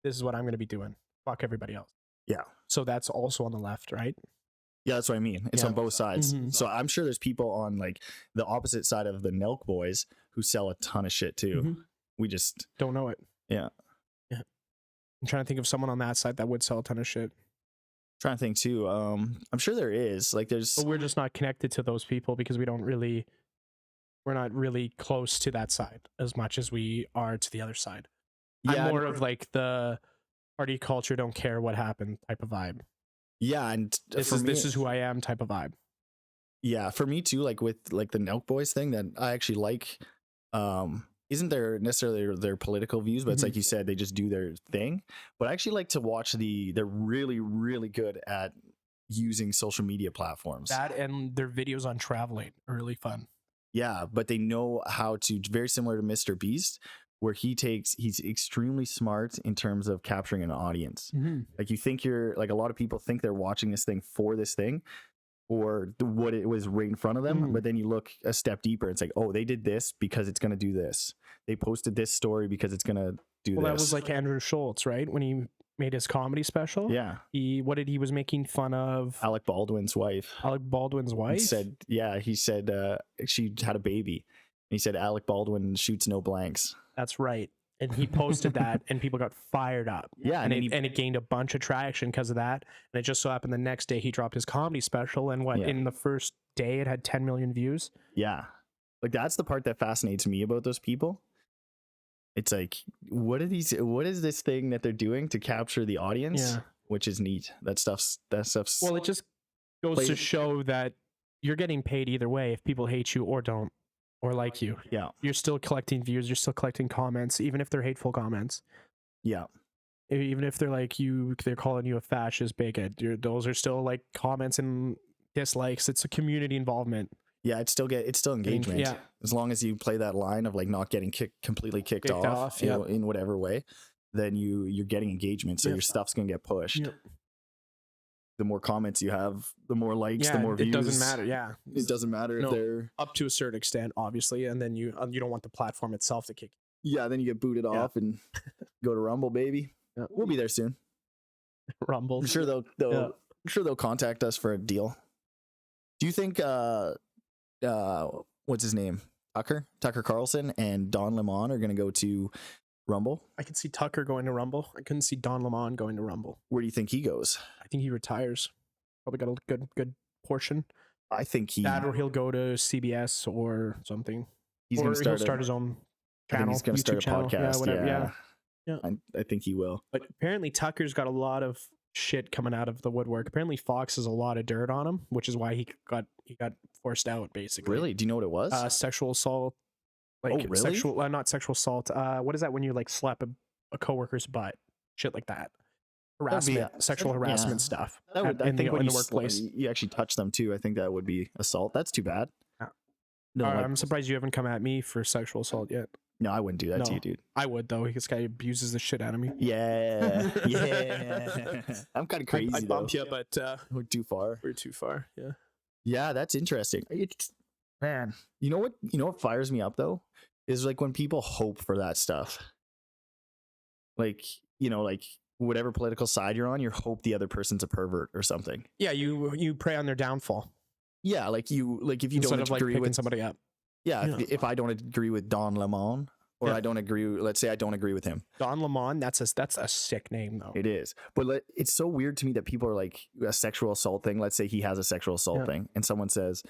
This is what I'm going to be doing. Fuck everybody else. Yeah. So that's also on the left, right? Yeah, that's what I mean. It's on both sides. So I'm sure there's people on like the opposite side of the Nelk Boys who sell a ton of shit too. We just don't know it. Yeah. I'm trying to think of someone on that side that would sell a ton of shit. Trying to think too. I'm sure there is. Like there's, but we're just not connected to those people because we're not really close to that side as much as we are to the other side. Yeah, I'm more of like the party culture, don't care what happened type of vibe. Yeah, and this is who I am type of vibe. Yeah, for me too. Like with like the Nelk Boys thing, that I actually like. isn't there necessarily their political views, but it's like you said, they just do their thing. But I actually like to watch they're really, really good at using social media platforms. That and their videos on traveling are really fun. Yeah, but they know how to, very similar to Mr. Beast, where he's extremely smart in terms of capturing an audience. Like you think like a lot of people think they're watching this thing for this thing or what it was right in front of them. But then you look a step deeper. It's like, oh, they did this because it's going to do this. They posted this story because it's going to do this. Well, that was like Andrew Schultz, right? When he made his comedy special. Yeah. He was making fun of Alec Baldwin's wife. Alec Baldwin's wife? He said she had a baby. And he said Alec Baldwin shoots no blanks. That's right. And he posted that and people got fired up. Yeah. And it gained a bunch of traction because of that. And it just so happened the next day he dropped his comedy special. And in the first day it had 10 million views. Yeah. Like that's the part that fascinates me about those people. It's like, what is this thing that they're doing to capture the audience? Yeah. Which is neat. That stuff's well, it just goes to show that you're getting paid either way if people hate you or don't. Or like you. Yeah. You're still collecting views. You're still collecting comments, even if they're hateful comments. Yeah. Even if they're like they're calling you a fascist bigot. Those are still like comments and dislikes. It's a community involvement. Yeah, it's still engagement. Yeah. As long as you play that line of like not getting completely kicked off in whatever way, then you're getting engagement. So your stuff's gonna get pushed. Yep. The more comments you have, the more likes, the more views. It doesn't matter. Yeah. It doesn't matter if they're up to a certain extent, obviously, and then you don't want the platform itself to kick. Yeah, then you get booted off and go to Rumble, baby. Yeah. We'll be there soon. Rumble. I'm sure they'll contact us for a deal. Do you think what's his name? Tucker Carlson and Don Lemon are going to go to Rumble? I can see Tucker going to Rumble. I couldn't see Don Lemon going to Rumble. Where do you think he goes? I think he retires. Probably got a good portion. I think or he'll go to CBS or something. He'll start his own channel. He's going to start a podcast. Yeah, whatever. Yeah. I think he will. But apparently Tucker's got a lot of shit coming out of the woodwork. Apparently Fox has a lot of dirt on him, which is why he got forced out, basically. Really? Do you know what it was? Sexual assault. Really? Sexual, not sexual assault. What is that when you like slap a coworker's butt? Shit like that. Harassment, sexual harassment stuff. I think when in the workplace, you actually touch them too. I think that would be assault. That's too bad. Yeah. No, I'm surprised you haven't come at me for sexual assault yet. No, I wouldn't do that to you, dude. I would though. This guy abuses the shit out of me. Yeah, yeah. I'm kind of crazy. I bumped you, but we're too far. We're too far. Yeah. Yeah, that's interesting. Man, you know what fires me up though is like when people hope for that stuff. Like like whatever political side you're on, you hope the other person's a pervert or something. Yeah, you prey on their downfall. Yeah, if you Instead don't of agree with somebody up. Yeah, if I don't agree with Don Lemon, or I don't agree, let's say I don't agree with him. Don Lemon, that's a sick name though. It is, but it's so weird to me that people are like a sexual assault thing. Let's say he has a sexual assault thing, and someone says,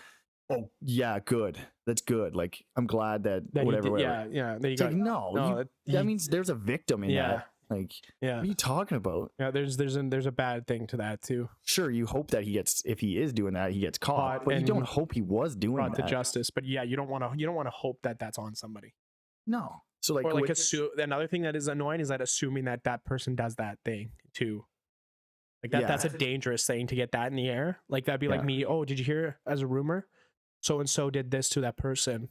"Oh yeah, good, that's good." Like I'm glad that whatever. Yeah. That means there's a victim in that. Like, what are you talking about? Yeah, there's a bad thing to that too. Sure, you hope that if he is doing that, he gets caught, but you don't hope he was doing that. Brought to justice, but yeah, you don't want to hope that that's on somebody. No. So another thing that is annoying is that assuming that person does that thing too. Like that's a dangerous thing to get that in the air. Like that'd be like me. Oh, did you hear as a rumor? So and so did this to that person.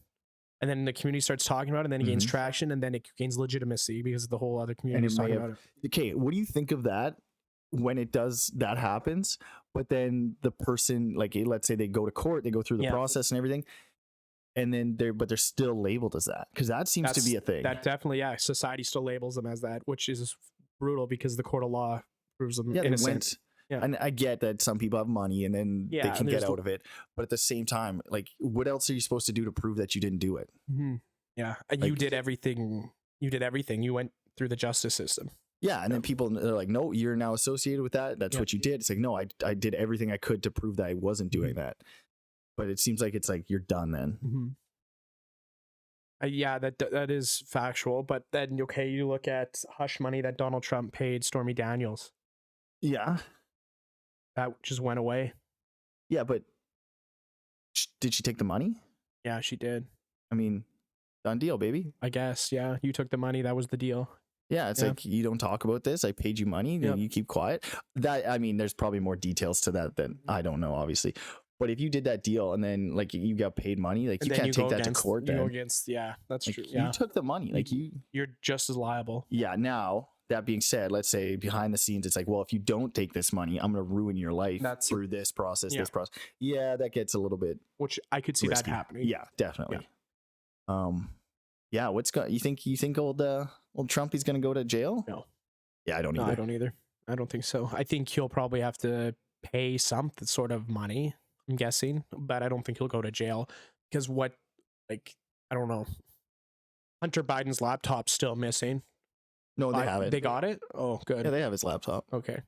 And then the community starts talking about it, and then it gains traction, and then it gains legitimacy because the whole other community is talking about it. Okay, what do you think of that when that happens? But then the person, like, let's say they go to court, they go through the process and everything, and then they're still labeled as that, because that seems to be a thing. That definitely, society still labels them as that, which is brutal because the court of law proves them innocent. Yeah. And I get that some people have money and then they can get out of it. But at the same time, like, what else are you supposed to do to prove that you didn't do it? Mm-hmm. Yeah. Like, you did everything. You went through the justice system. Yeah. And then people are like, no, you're now associated with that. That's what you did. It's like, no, I did everything I could to prove that I wasn't doing that. But it seems like it's like you're done then. Yeah, that is factual. But then, you look at hush money that Donald Trump paid Stormy Daniels. Yeah. That just went away. Yeah, but did she take the money? Yeah, she did. I mean, Done deal, baby. I guess, yeah. You took the money. That was the deal. Yeah, it's like, you don't talk about this. I paid you money. Yep. You keep quiet. That, I mean, there's probably more details to that I don't know, obviously. But if you did that deal and then like you got paid money, like you can't take that to court. You then. go against, yeah, that's Like, true. Yeah. You took the money. Like you're just as liable. Yeah. Now, that being said, let's say behind the scenes, it's like, well, if you don't take this money, I'm going to ruin your life through this process, Yeah. this process. Yeah, that gets a little bit Which I could see risky. that happening. Yeah, definitely. Yeah. You think old Trumpy's going to go to jail? No. Yeah, I don't No, either. I don't either. I don't think so. I think he'll probably have to pay some sort of money, I'm guessing, but I don't think he'll go to jail because I don't know. Hunter Biden's laptop's still missing. No, they have it. They got it? Oh, good. Yeah, they have his laptop. Okay.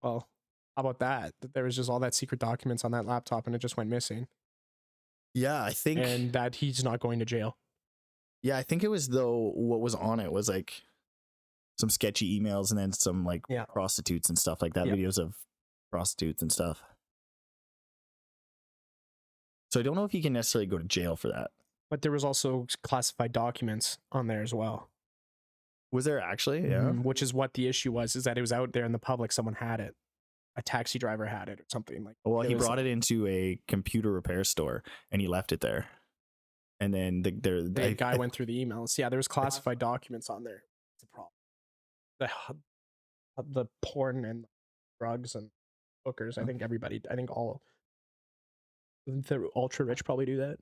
Well, how about that? There was just all that secret documents on that laptop and it just went missing. Yeah, I think. And that he's not going to jail. Yeah, I think it was, though, what was on it was like some sketchy emails and then some like prostitutes and stuff like that, videos of prostitutes and stuff. So I don't know if you can necessarily go to jail for that. But there was also classified documents on there as well. Was there actually? Yeah. Which is what the issue was, is that it was out there in the public. Someone had it. A taxi driver had it or something like that. Well, he brought it into a computer repair store and he left it there. And then the guy went through the emails. Yeah, there was classified documents on there. It's a problem. The porn and drugs and hookers. I think all the ultra rich probably do that.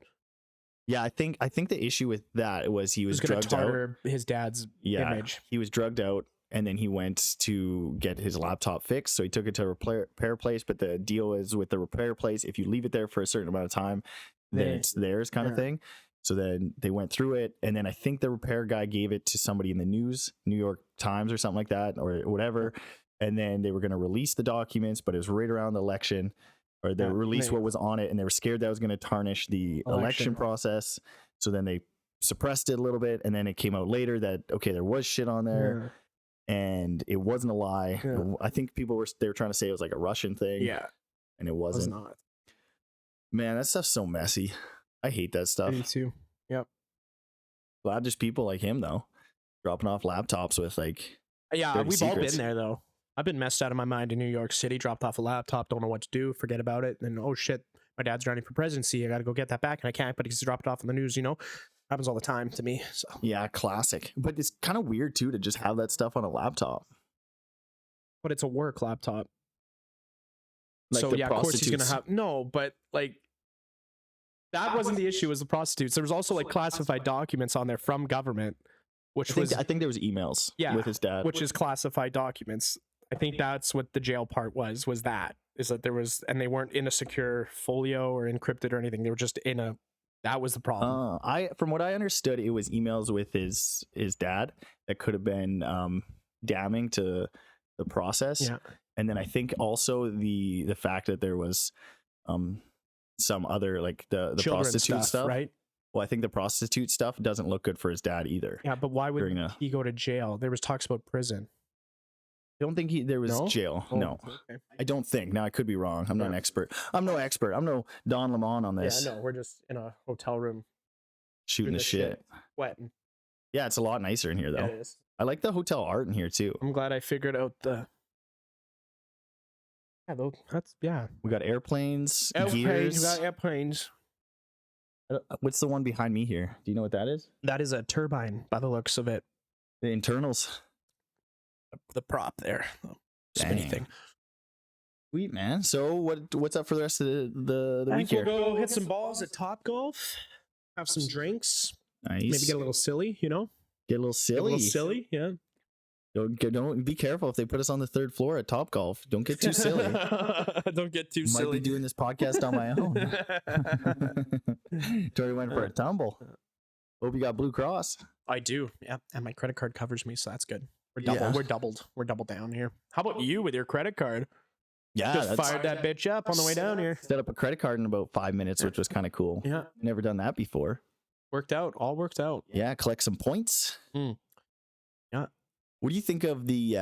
Yeah, I think the issip with that was he was going to drugged out. tartar his dad's image. He was drugged out and then he went to get his laptop fixed. So he took it to a repair place. But the deal is with the repair place, if you leave it there for a certain amount of time, then it's theirs kind of thing. So then they went through it. And then I think the repair guy gave it to somebody in the news, New York Times or something like that, or whatever. And then they were going to release the documents, but it was right around the election, or they released what was on it. And they were scared that was going to tarnish the election process. So then they suppressed it a little bit. And then it came out later that, okay, there was shit on there. And it wasn't a lie. I think they were trying to say it was like a Russian thing. Yeah. And it wasn't. It was not. Man, that stuff's so messy. I hate that stuff. Me too. Yep. Glad there's people like him though, dropping off laptops with like. Yeah, we've all been there though. I've been messed out of my mind in New York City. Dropped off a laptop, don't know what to do, forget about it. Then oh shit, my dad's running for presidency. I got to go get that back, and I can't. But he's dropped off on the news. Happens all the time to me. So yeah, classic. But it's kind of weird too to just have that stuff on a laptop. But it's a work laptop. Like so yeah, of course he's gonna have but like. That wasn't the issue, was the prostitutes. There was also like classified documents on there from government, I think there was emails with his dad. Which is classified documents. I think that's what the jail part was that there was, and they weren't in a secure folio or encrypted or anything. They were just that was the problem. From what I understood, it was emails with his dad that could have been damning to the process. Yeah. And then I think also the fact that there was some other like the prostitute stuff, right? Well, I think the prostitute stuff doesn't look good for his dad either. Yeah, but why would he go to jail? There was talks about prison. I don't think there was jail. Oh, no, okay. I don't think. Now I could be wrong. I'm not an expert. I'm no expert. I'm no Don Lemon on this. Yeah, no, we're just in a hotel room shooting the shit. Sweating. Yeah, it's a lot nicer in here though. Yeah, it is. I like the hotel art in here too. I'm glad I figured out the. Yeah, though that's We got airplanes, gears. We got airplanes. What's the one behind me here? Do you know what that is? That is a turbine by the looks of it. The internals. The prop there, the spinny thing. Sweet, man. So what's up for the rest of the week here? We'll go hit some balls at Top Golf. Have some drinks. Nice. Maybe get a little silly. Get a little silly. Yeah. Don't be careful if they put us on the third floor at Top Golf. Don't get too silly. Don't get too silly. Might be doing this podcast on my own. Torrie went for a tumble. Hope you got Blue Cross. I do. Yeah, and my credit card covers me, so that's good. We're double down here. How about you with your credit card? Yeah, just fired that bitch up on the way down here. Set up a credit card in about 5 minutes, which was kind of cool. Yeah, never done that before. All worked out. Yeah, collect some points. Yeah. What do you think of the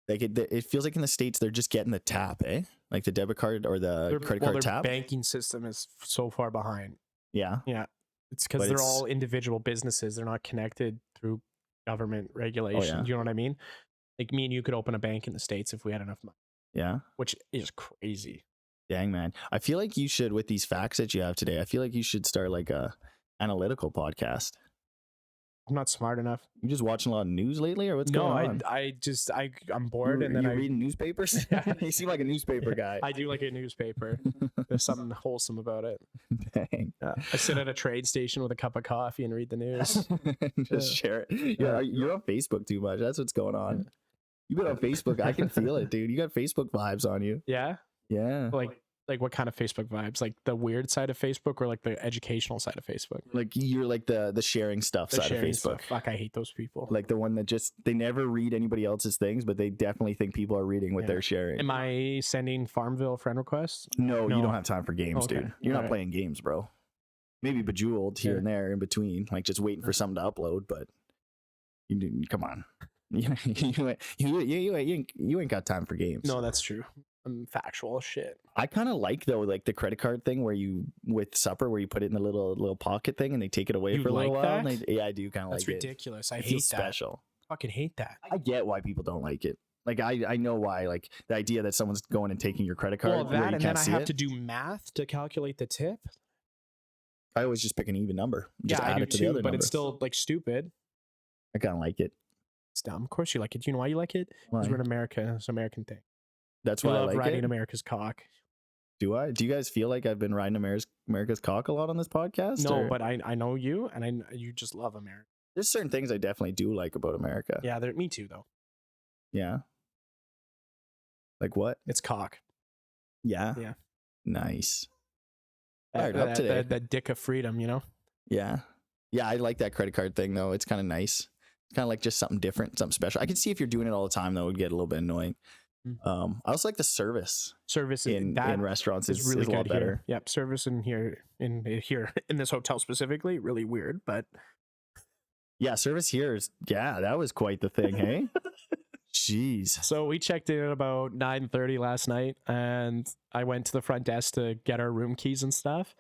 it feels like in the States they're just getting the tap, eh? Like the debit card or the credit card tap. Their banking system is so far behind. Yeah. Yeah. It's because But they're it's- all individual businesses. They're not connected through government regulation. yeah. Do you know what I mean? Like me and you could open a bank in the States if we had enough money, Yeah. which is crazy. Dang, man. I feel like you should, with these facts that you have today, I feel like you should start like a analytical podcast. I'm not smart enough. You just watching a lot of news lately, or what's going on? I'm bored, and then you I reading newspapers. You seem like a newspaper guy. I do like a newspaper. There's something wholesome about it. Dang. I sit at a trade station with a cup of coffee and read the news. Just share it. Yeah, you're on Facebook too much. That's what's going on. You've been on Facebook. I can feel it, dude. You got Facebook vibes on you. Yeah, Yeah. like what kind of Facebook vibes? Like the weird side of Facebook or like the educational side of Facebook? Like you're like the sharing stuff The side sharing of Facebook. stuff. Fuck, I hate those people. Like the one that just they never read anybody else's things, but they definitely think people are reading what Yeah. they're sharing. Am I sending Farmville friend requests? No, No. you don't have time for games, Okay. dude. You're not Alright. playing games, bro. Maybe Bejeweled here Yeah. and there in between, like just waiting for something to upload. But come on, you ain't got time for games. No, that's true. I'm factual shit. I kind of like though, like the credit card thing where you with Supper where you put it in the little pocket thing and they take it away You for a little like while. And that? yeah, I do kind of like That's ridiculous. I it. It hate feels that. special. Fucking hate that. I get why people don't like it. Like I know why. Like the idea that someone's going and taking your credit card. Well, where that you and can't then I see have it. to do math to calculate the tip. I always just pick an even number. Just Yeah, I add do it to the too, other but number. it's still like stupid. I kind of like it. It's dumb. Of course you like it. Do you know why you like it? Because Why? we're in America. It's an American thing. That's We why I love like riding it. America's cock. Do I? Do you guys feel like I've been riding America's cock a lot on this podcast? No, or- but I know you, and you just love America. there's certain things I definitely do like about America. Yeah, me too though. Yeah. Like what? It's cock. Yeah. Yeah. Nice. Fired up That, today. that dick of freedom, you know. Yeah. Yeah, I like that credit card thing though. It's kind of nice. It's kind of like just something different, something special. I can see if you're doing it all the time though, it would get a little bit annoying. Mm. I also like the service Service in is restaurants is really a lot good better. here. Yep, service in here in this hotel specifically, really weird, but Yeah, service here is that was quite the thing, hey? Jeez. so we checked in at about 9:30 last night, and I went to the front desk to get our room keys and stuff,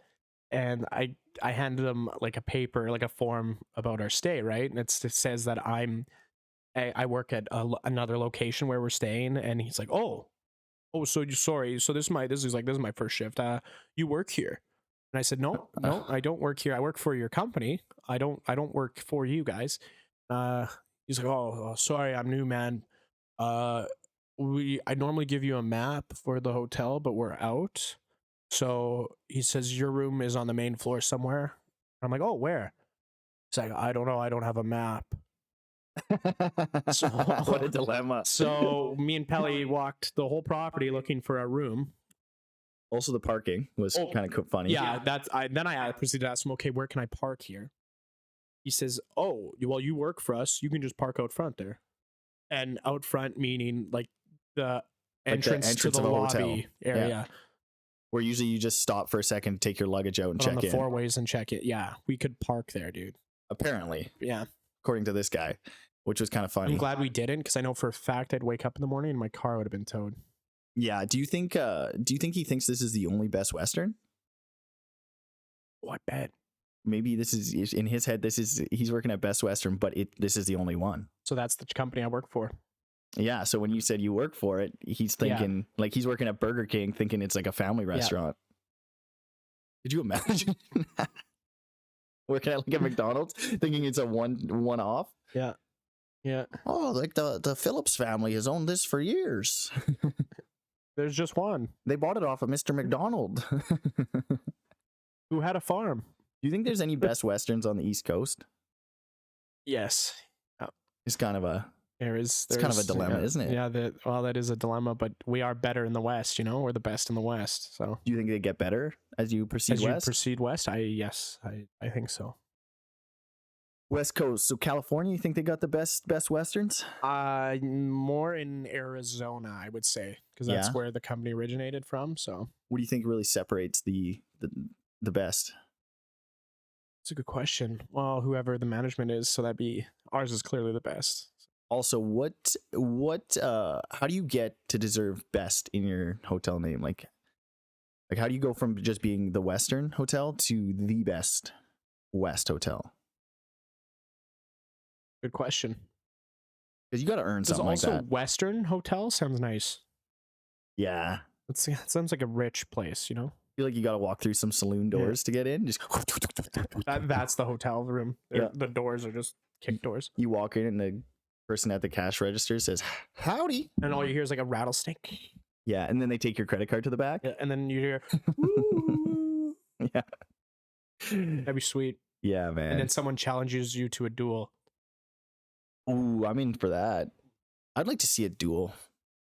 and I handed them like a paper, like a form about our stay, right? And it says that I work at another location where we're staying, and he's like, oh, so sorry, so this is my first shift. You work here? And I said, no, I don't work here. I work for your company. I don't work for you guys. He's like, oh, sorry, I'm new, man. I normally give you a map for the hotel, but we're out. So he says your room is on the main floor somewhere. I'm like, oh, where? He's like, I don't know. I don't have a map. So, What a dilemma. So me and Pelle walked the whole property looking for a room. Also, the parking was kind of funny. Yeah, then I proceeded to ask him, okay, where can I park here? He says, oh, well, you work for us. You can just park out front there. And out front meaning like the entrance to the of a lobby hotel. area. Yeah. Where usually you just stop for a second, take your luggage out, and On check the in. four ways and check it. Yeah, we could park there, dude. Apparently, Yeah. according to this guy, which was kind of funny. I'm glad we didn't, because I know for a fact I'd wake up in the morning and my car would have been towed. Yeah. Do you think he thinks this is the only Best Western? Oh, I bet. Maybe this is in his head. He's working at Best Western, but this is the only one. So that's the company I work for. Yeah. So when you said you work for it, he's thinking like he's working at Burger King, thinking it's like a family restaurant. Could you imagine working at like a McDonald's, thinking it's a one off? Yeah. Yeah. Oh, like the Phillips family has owned this for years. There's just one They bought it off of Mr. McDonald. Do who had a farm. you think there's any Best Westerns on the East Coast? Yes. It's kind of a It's kind of a dilemma, isn't it? Yeah, that is a dilemma, but we are better in the West, you know? We're the best in the West. So Do you think they get better as you proceed as you west? proceed west, I think so. West Coast. So California, you think they got the best Westerns? More in Arizona, I would say, because that's Yeah. where the company originated from. So What do you think really separates the best? it's a good question. Well, whoever the management is, so that'd be ours is clearly the best. Also, what how do you get to deserve best in your hotel name? Like how do you go from just being the Western hotel to the best? West hotel? Good question. Because you got to earn There's something like also that. Western Hotel sounds nice. Yeah. It sounds like a rich place, you know? I feel like you got to walk through some saloon doors to get in. Just That's the hotel room. Yeah. The doors are just kick doors. You walk in and the person at the cash register says, "Howdy." And all you hear is like a rattlesnake. Yeah. And then they take your credit card to the back. Yeah, and then you hear, woo. Yeah. That'd be sweet. Yeah, man. And then someone challenges you to a duel. Ooh, I'm in for that. I'd like to see a duel.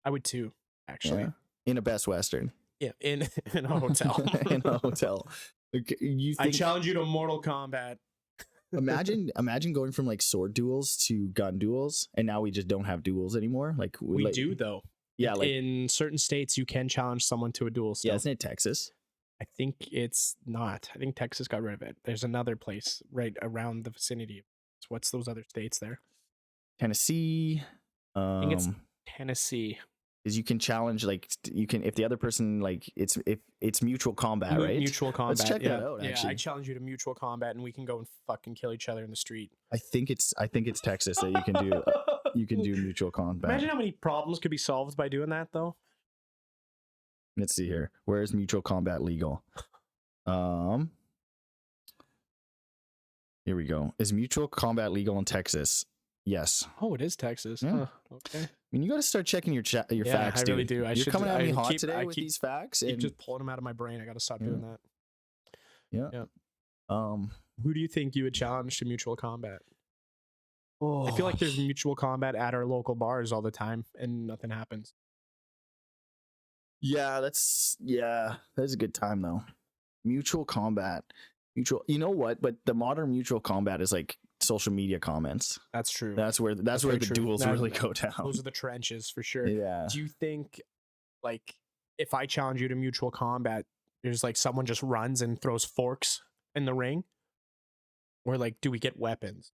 I would too, actually. Yeah. In a Best Western. Yeah, in a hotel. In a hotel. You think, I challenge you to Mortal Kombat. imagine going from like sword duels to gun duels, and now we just don't have duels anymore. Like We do though. Yeah, like in certain states, you can challenge someone to a duel. Still. yeah, isn't it Texas? I think it's not. I think Texas got rid of it. There's another place right around the vicinity. What's those other states there? Tennessee. I think it's Tennessee. Is you can challenge like you can if the other person like it's mutual combat, right? Mutual combat. Let's check that out. Yeah, Actually, I challenge you to mutual combat, and we can go and fucking kill each other in the street. I think it's Texas that you can do you can do mutual combat. Imagine how many problems could be solved by doing that, though. Let's see here. Where is mutual combat legal? Here we go. Is mutual combat legal in Texas? Yes. Oh, it is Texas. Yeah. Huh. Okay. I mean, you got to start checking your facts, I really dude. do. You're coming at me hot today I with keep, these facts. keep And just pulling them out of my brain. I got to stop doing that. yeah. Who do you think you would challenge to mutual combat? Oh, I feel like there's mutual combat at our local bars all the time, and nothing happens. yeah, that's a good time though. Mutual combat, you know what? But the modern mutual combat is like social media comments. That's true. That's where the duels really go down. Those are the trenches for sure. Yeah. Do you think, like, if I challenge you to mutual combat, there's like someone just runs and throws forks in the ring, or like, do we get weapons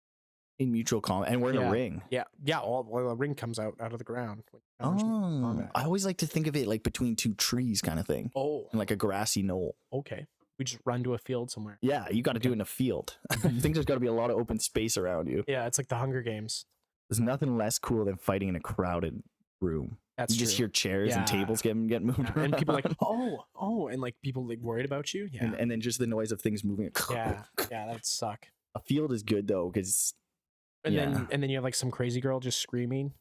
In mutual combat, and we're in a ring. Yeah. Well, a ring comes out of the ground. Oh, I always like to think of it like between two trees, kind of thing. Oh, And like a grassy knoll. okay. We just run to a field somewhere. Yeah, you got to do it in a field. You think there's got to be a lot of open space around you. Yeah, it's like the Hunger Games. There's nothing less cool than fighting in a crowded room. That's you true. just hear chairs and tables get moved around. And people like, oh, and like people like worried about you. Yeah, and then just the noise of things moving. yeah, that'd suck. A field is good though, because And then you have like some crazy girl just screaming.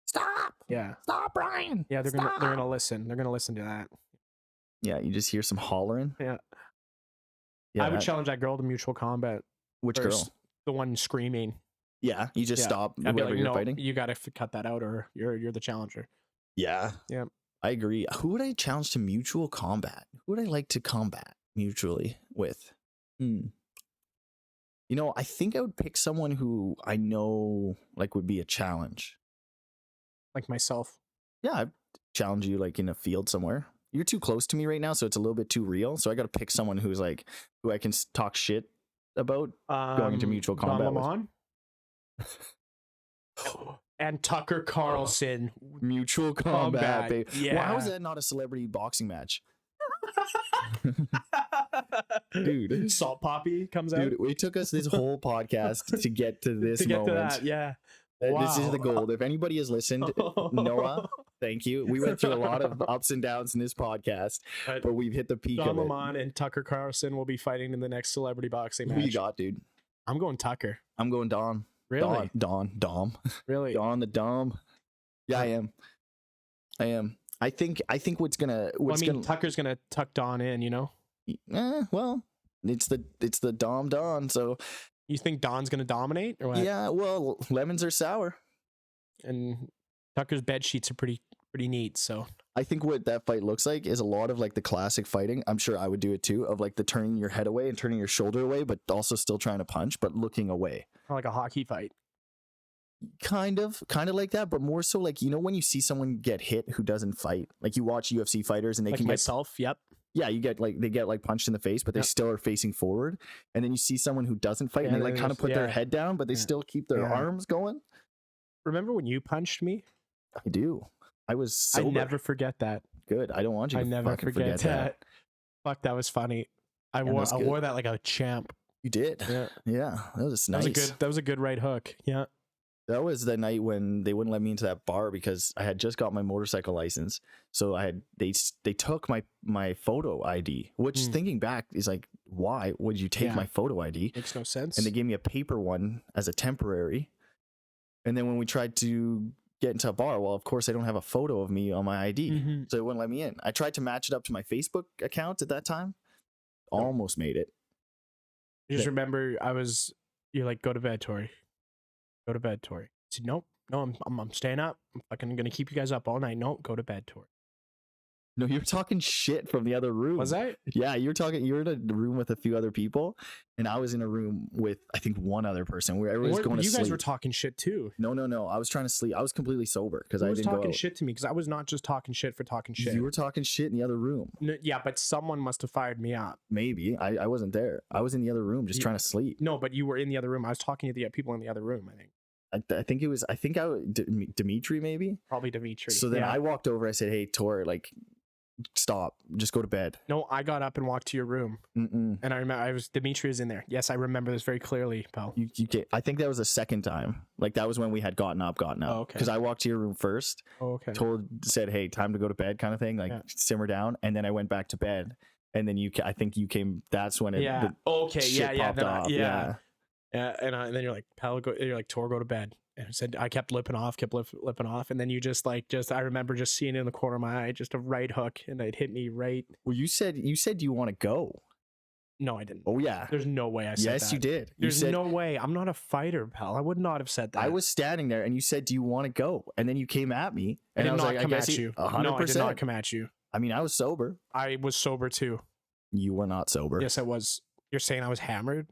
stop. Yeah, Stop, Brian. yeah. They're gonna listen. They're gonna listen to that. Yeah, you just hear some hollering. Yeah. Yeah, I would challenge that girl to mutual combat. Which First, girl? the one screaming. Yeah, you just stop I'd be whoever like, you're no, fighting. you gotta cut that out, or you're the challenger. Yeah. Yeah. I agree. Who would I challenge to mutual combat? Who would I like to combat mutually with? You know, I think I would pick someone who I know like would be a challenge. Like myself. Yeah, I'd challenge you like in a field somewhere. You're too close to me right now, so it's a little bit too real. So I got to pick someone who's like who I can talk shit about going into mutual combat Don with. And Tucker Carlson. Mutual combat, babe. Yeah. Well, how is that not a celebrity boxing match? Dude. Salt Poppy comes out. Dude, it took us this whole podcast to get to this to get moment. to that, yeah. This is Wow. the gold. If anybody has listened, Noah, thank you. We went through a lot of ups and downs in this podcast, but we've hit the peak Don of it. Lemon and Tucker Carlson will be fighting in the next celebrity boxing match. Who you got, dude? I'm going Tucker. I'm going Don. Really? Dom. Really? Don the Dom. Yeah, I am. I think what's gonna Tucker's gonna tuck Don in, you know? Well, it's the Don. So you think Don's gonna dominate or what? yeah, well, lemons are sour. And Tucker's bed sheets are pretty neat, so I think what that fight looks like is a lot of like the classic fighting. I'm sure I would do it too, of like the turning your head away and turning your shoulder away, but also still trying to punch, but looking away. like a hockey fight. Kind of like that, but more so like, you know, when you see someone get hit who doesn't fight, like you watch UFC fighters and they Like can myself, yep. yeah, you get like they get like punched in the face, but they still are facing forward. And then you see someone who doesn't fight and they like kind of put their head down, but they still keep their arms going. Remember when you punched me? I do. I was sober. I never forget that. Good. I don't want you to I never fucking forget that. Fuck, that was funny. I wore that like a champ. You did. Yeah. Yeah. That was nice. That was a good right hook. Yeah. That was the night when they wouldn't let me into that bar because I had just got my motorcycle license. So they took my photo ID, which thinking back is like, why would you take my photo ID? Makes no sense. And they gave me a paper one as a temporary. And then when we tried to get into a bar, well, of course I don't have a photo of me on my ID, so it wouldn't let me in. I tried to match it up to my Facebook account at that time. Almost made it. I just remember you're like, go to bed, Torrie. Go to bed, Torrie. I said, nope, no, I'm staying up. I'm fucking gonna keep you guys up all night. Nope, go to bed, Torrie. No, you were talking shit from the other room. Was I? Yeah, you were in a room with a few other people, and I was in a room with, I think, one other person where everyone was going to sleep. You guys were talking shit too. No. I was trying to sleep. I was completely sober because I didn't go out. Was talking shit to me because I was not just talking shit for talking shit. You were talking shit in the other room. No, yeah, but someone must have fired me up. Maybe. I wasn't there. I was in the other room just trying to sleep. No, but you were in the other room. I was talking to the people in the other room, I think. I think Dimitri, maybe? Probably Dimitri. So then I walked over. I said, hey, Tor, like, stop. Just go to bed. No, I got up and walked to your room. And I remember Dimitri was in there. Yes, I remember this very clearly, pal. I think that was the second time. Like, that was when we had gotten up. Oh, okay. Because I walked to your room first. Oh, okay. Said, hey, time to go to bed kind of thing. Like, simmer down. And then I went back to bed. And then I think you came. That's when it. Yeah. Shit popped off. Yeah. And then you're like, Pelle, you're like, Tor, go to bed. And I said, I kept lipping off. And then you I remember just seeing it in the corner of my eye, just a right hook, and it hit me right. Well, you said you want to go. No, I didn't. Oh, yeah. There's no way I said that. Yes, you did. There's no way. I'm not a fighter, pal. I would not have said that. I was standing there and you said, do you want to go? And then you came at me. And I was like, I guess you. 100%. No, I did not come at you. I mean, I was sober. I was sober too. You were not sober. Yes, I was. You're saying I was hammered?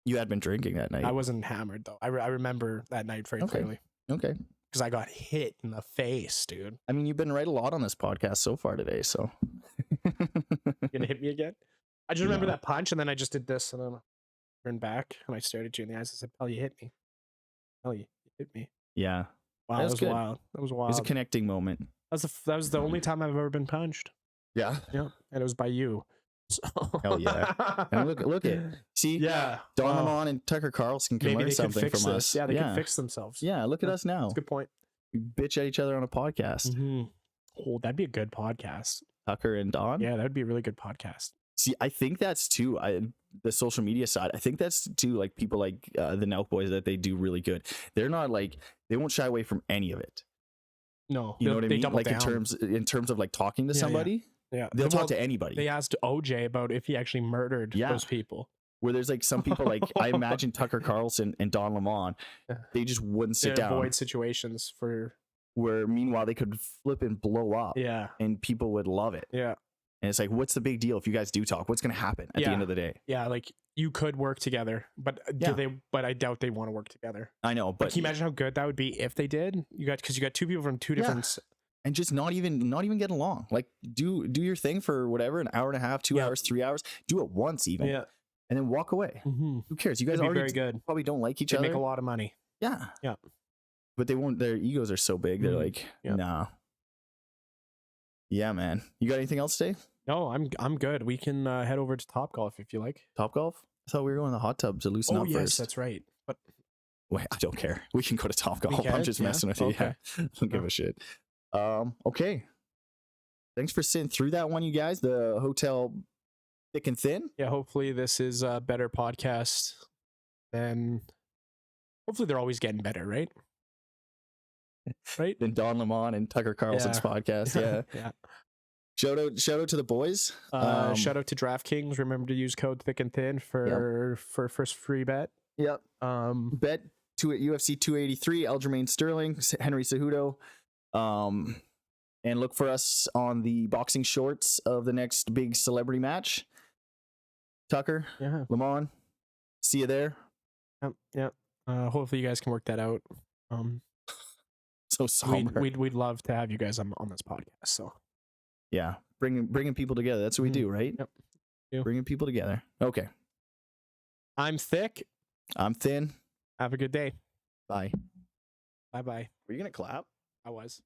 You had been drinking that night. I wasn't hammered, though. I remember that night very clearly. Okay. Because I got hit in the face, dude. I mean, you've been right a lot on this podcast so far today, so. You gonna hit me again? I just remember that punch, and then I just did this, and then I turned back, and I stared at you in the eyes and said, Pelle, you hit me. Pelle, you hit me. Yeah. Wow, that was wild. That was wild. It was a connecting moment. That was the only time I've ever been punched. Yeah. Yeah. And it was by you. So. Hell yeah. And look at see, Don Lemon and Tucker Carlson can learn something from us. Yeah, they can fix themselves. Yeah, look at us now. That's a good point. We bitch at each other on a podcast. Oh, that'd be a good podcast. Tucker and Don? Yeah, that'd be a really good podcast. See, I think that's too the social media side. I think that's too like people like the Nelk Boys, that they do really good. They're not like, they won't shy away from any of it. No, you know what I mean? Like down. in terms of like talking to somebody. Yeah, they'll talk to anybody. They asked OJ about if he actually murdered those people. Where there's like some people, like I imagine Tucker Carlson and Don Lemon, they just wouldn't sit down. Avoid situations where meanwhile they could flip and blow up. Yeah, and people would love it. Yeah, and it's like, what's the big deal if you guys do talk? What's going to happen at the end of the day? Yeah, like you could work together, but But I doubt they want to work together. I know, but can you imagine how good that would be if they did? Because you got two people from two different. And just not even get along. Like do your thing for whatever, an hour and a half, 2 hours, 3 hours. Do it once even. Yeah. And then walk away. Who cares? You guys already very good. Probably don't like each other. Make a lot of money. Yeah. Yeah. But they won't, their egos are so big. They're like, nah. Yeah, man. You got anything else to say? No, I'm good. We can head over to Topgolf if you like. Topgolf? I thought we were going to the hot tub to loosen up first. Yes, that's right. But wait, I don't care. We can go to Topgolf. I'm just messing with you. Yeah. I don't give a shit. Okay. Thanks for sitting through that one, you guys. The hotel Thic and Thin. Yeah, hopefully this is a better podcast than. Hopefully they're always getting better, right? Right. Than Don Lemon and Tucker Carlson's podcast. Yeah. Yeah. Shout out to the boys. Shout out to DraftKings. Remember to use code Thic and Thin for first free bet. Yep. Bet to UFC 283. Aljamain Sterling, Henry Cejudo. And look for us on the boxing shorts of the next big celebrity match. Tucker, Lemon, see you there. Yep. Hopefully you guys can work that out. So somber. We'd love to have you guys on this podcast. So yeah, bringing people together. That's what we do, right? Yep. Yeah. Bringing people together. Okay. I'm Thic. I'm Thin. Have a good day. Bye. Bye. Were you gonna clap? I was.